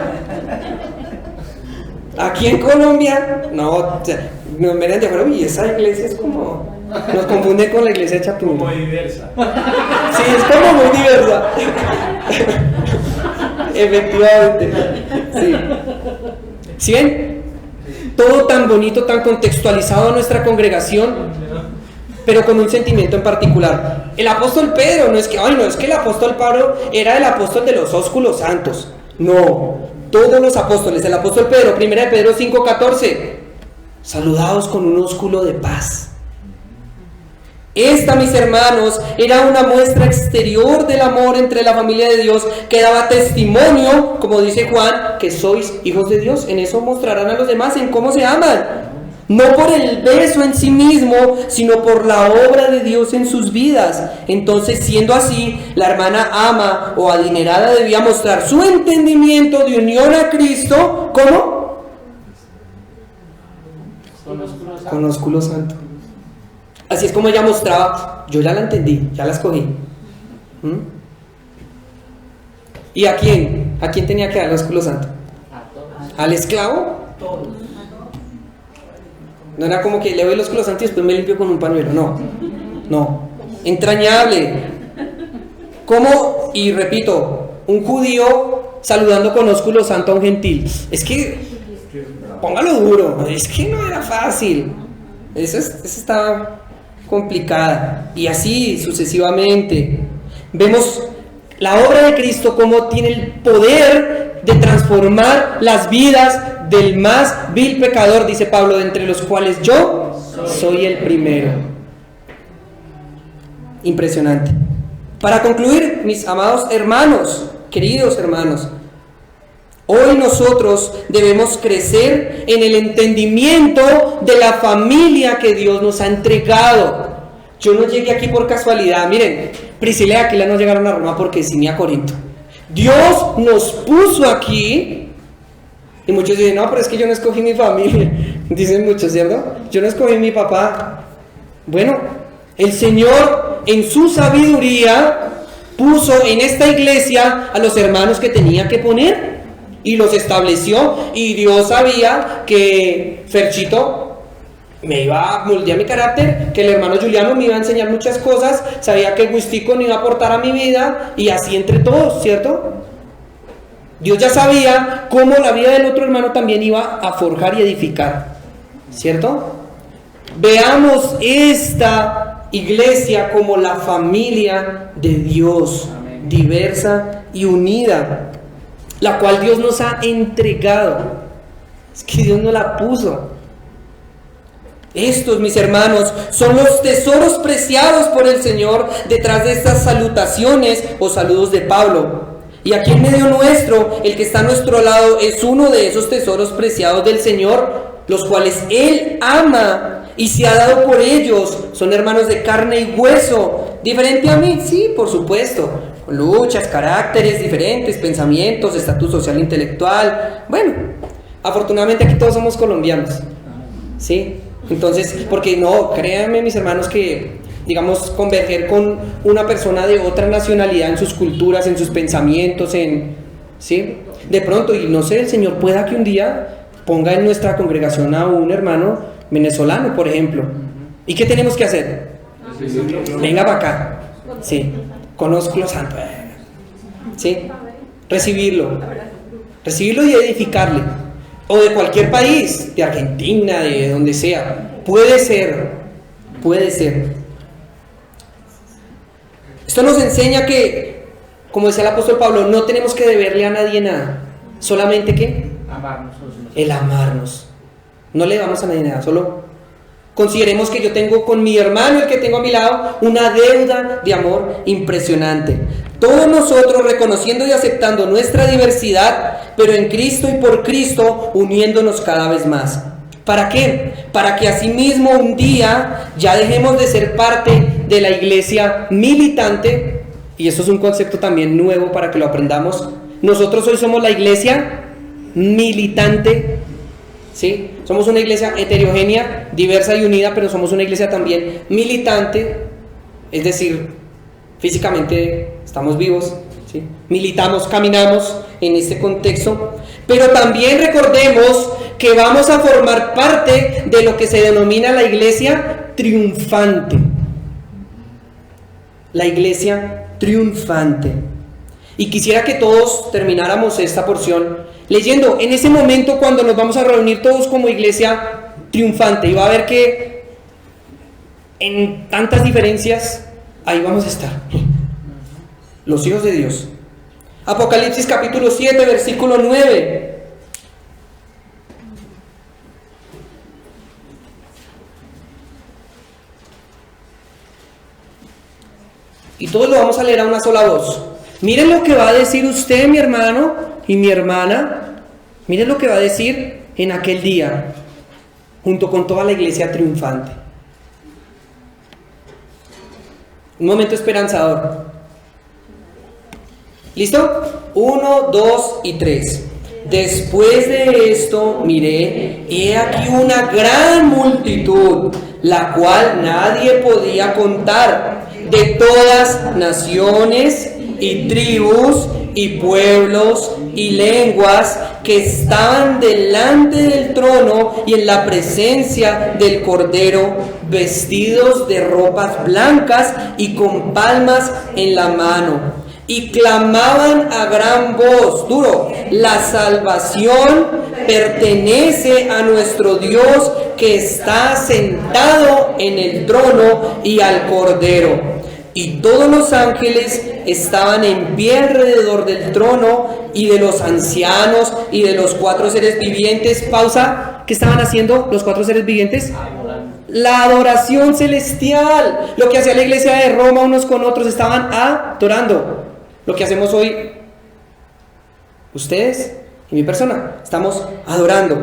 A: no miren de afuera, uy, esa iglesia es como, nos confunde con la iglesia de Chapinero.
B: Como diversa.
A: Sí, es como muy diversa. Efectivamente. Sí. ¿Sí ven? Todo tan bonito, tan contextualizado a nuestra congregación, pero con un sentimiento en particular. El apóstol Pedro, no es que el apóstol Pablo era el apóstol de los ósculos santos. No, todos los apóstoles. El apóstol Pedro, 1 de Pedro 5:14, saludados con un ósculo de paz. Esta, mis hermanos, era una muestra exterior del amor entre la familia de Dios que daba testimonio, como dice Juan, que sois hijos de Dios. En eso mostrarán a los demás en cómo se aman. No por el beso en sí mismo, sino por la obra de Dios en sus vidas. Entonces, siendo así, la hermana ama o adinerada debía mostrar su entendimiento de unión a Cristo. ¿Cómo? Con ósculo santo. Así es como ella mostraba, yo ya la entendí, ya la escogí. ¿Y a quién? ¿A quién tenía que dar el ósculo santo? ¿Al esclavo? No era como que le doy el ósculo santo y después me limpio con un pañuelo, no. Entrañable. ¿Cómo? Y repito, un judío saludando con ósculo santo a un gentil. Es que, póngalo duro, es que no era fácil. Eso está complicada. Y así sucesivamente. Vemos la obra de Cristo como tiene el poder de transformar las vidas del más vil pecador, dice Pablo, de entre los cuales yo soy el primero. Impresionante. Para concluir, mis amados hermanos, queridos hermanos, hoy nosotros debemos crecer en el entendimiento de la familia que Dios nos ha entregado. Yo no llegué aquí por casualidad. Miren, Priscila y Aquila no llegaron a Roma porque sí ni a Corinto. Dios nos puso aquí. Y muchos dicen, no, pero es que yo no escogí mi familia. Dicen muchos, ¿cierto? Yo no escogí mi papá. Bueno, el Señor en su sabiduría puso en esta iglesia a los hermanos que tenía que poner y los estableció. Y Dios sabía que Ferchito me iba a moldear mi carácter, que el hermano Juliano me iba a enseñar muchas cosas, sabía que Gustico me iba a aportar a mi vida, y así entre todos, ¿cierto? Dios ya sabía cómo la vida del otro hermano también iba a forjar y edificar, ¿cierto? Veamos esta iglesia como la familia de Dios, diversa y unida, la cual Dios nos ha entregado. Es que Dios nos la puso. Estos, mis hermanos, son los tesoros preciados por el Señor detrás de estas salutaciones o saludos de Pablo. Y aquí en medio nuestro, el que está a nuestro lado es uno de esos tesoros preciados del Señor, los cuales Él ama y se ha dado por ellos. Son hermanos de carne y hueso. ¿Diferente a mí? Sí, por supuesto. Con luchas, caracteres diferentes, pensamientos, estatus social, intelectual. Bueno, afortunadamente aquí todos somos colombianos. ¿Sí? Entonces, porque no, créanme mis hermanos que, digamos, converger con una persona de otra nacionalidad en sus culturas, en sus pensamientos, ¿sí? De pronto, y no sé, el Señor pueda que un día ponga en nuestra congregación a un hermano venezolano, por ejemplo. ¿Y qué tenemos que hacer? Venga para acá, sí, con ósculo santo. ¿sí? Recibirlo y edificarle, o de cualquier país, de Argentina, de donde sea, puede ser. Esto nos enseña que, como decía el apóstol Pablo, no tenemos que deberle a nadie nada, solamente que el amarnos. No le damos a nadie nada, solo consideremos que yo tengo con mi hermano, el que tengo a mi lado, una deuda de amor impresionante. Todos nosotros reconociendo y aceptando nuestra diversidad, pero en Cristo y por Cristo uniéndonos cada vez más. ¿Para qué? Para que asimismo un día ya dejemos de ser parte de la iglesia militante, y eso es un concepto también nuevo para que lo aprendamos. Nosotros hoy somos la iglesia militante, ¿sí? Somos una iglesia heterogénea, diversa y unida, pero somos una iglesia también militante, es decir, físicamente estamos vivos, ¿sí? Militamos, caminamos en este contexto, pero también recordemos que vamos a formar parte de lo que se denomina la iglesia triunfante. La iglesia triunfante. Y quisiera que todos termináramos esta porción leyendo en ese momento cuando nos vamos a reunir todos como iglesia triunfante, y va a ver que en tantas diferencias ahí vamos a estar, los hijos de Dios. Apocalipsis capítulo 7 versículo 9. Y todos lo vamos a leer a una sola voz. Miren lo que va a decir usted, mi hermano y mi hermana. Miren lo que va a decir en aquel día, junto con toda la iglesia triunfante. Un momento esperanzador. ¿Listo? 1, 2 y 3. Después de esto miré, y he aquí una gran multitud, la cual nadie podía contar, de todas naciones y tribus y pueblos y lenguas, que estaban delante del trono y en la presencia del Cordero, vestidos de ropas blancas y con palmas en la mano. Y clamaban a gran voz, duro: la salvación pertenece a nuestro Dios, que está sentado en el trono y al Cordero. Y todos los ángeles estaban en pie alrededor del trono y de los ancianos y de los 4 seres vivientes. Pausa. ¿Qué estaban haciendo los 4 seres vivientes? La adoración celestial. Lo que hacía la iglesia de Roma unos con otros, estaban adorando. Lo que hacemos hoy, ustedes y mi persona, estamos adorando.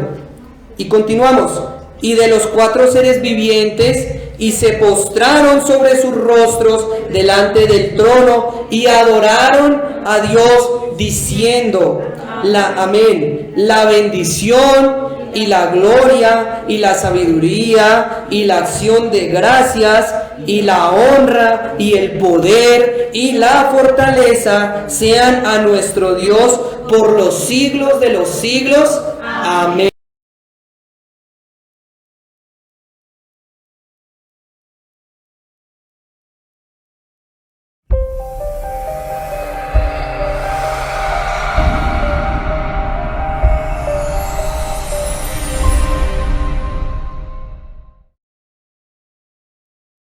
A: Y continuamos. Y de los 4 seres vivientes, y se postraron sobre sus rostros delante del trono y adoraron a Dios diciendo: amén, la bendición y la gloria y la sabiduría y la acción de gracias y la honra y el poder y la fortaleza sean a nuestro Dios por los siglos de los siglos. Amén.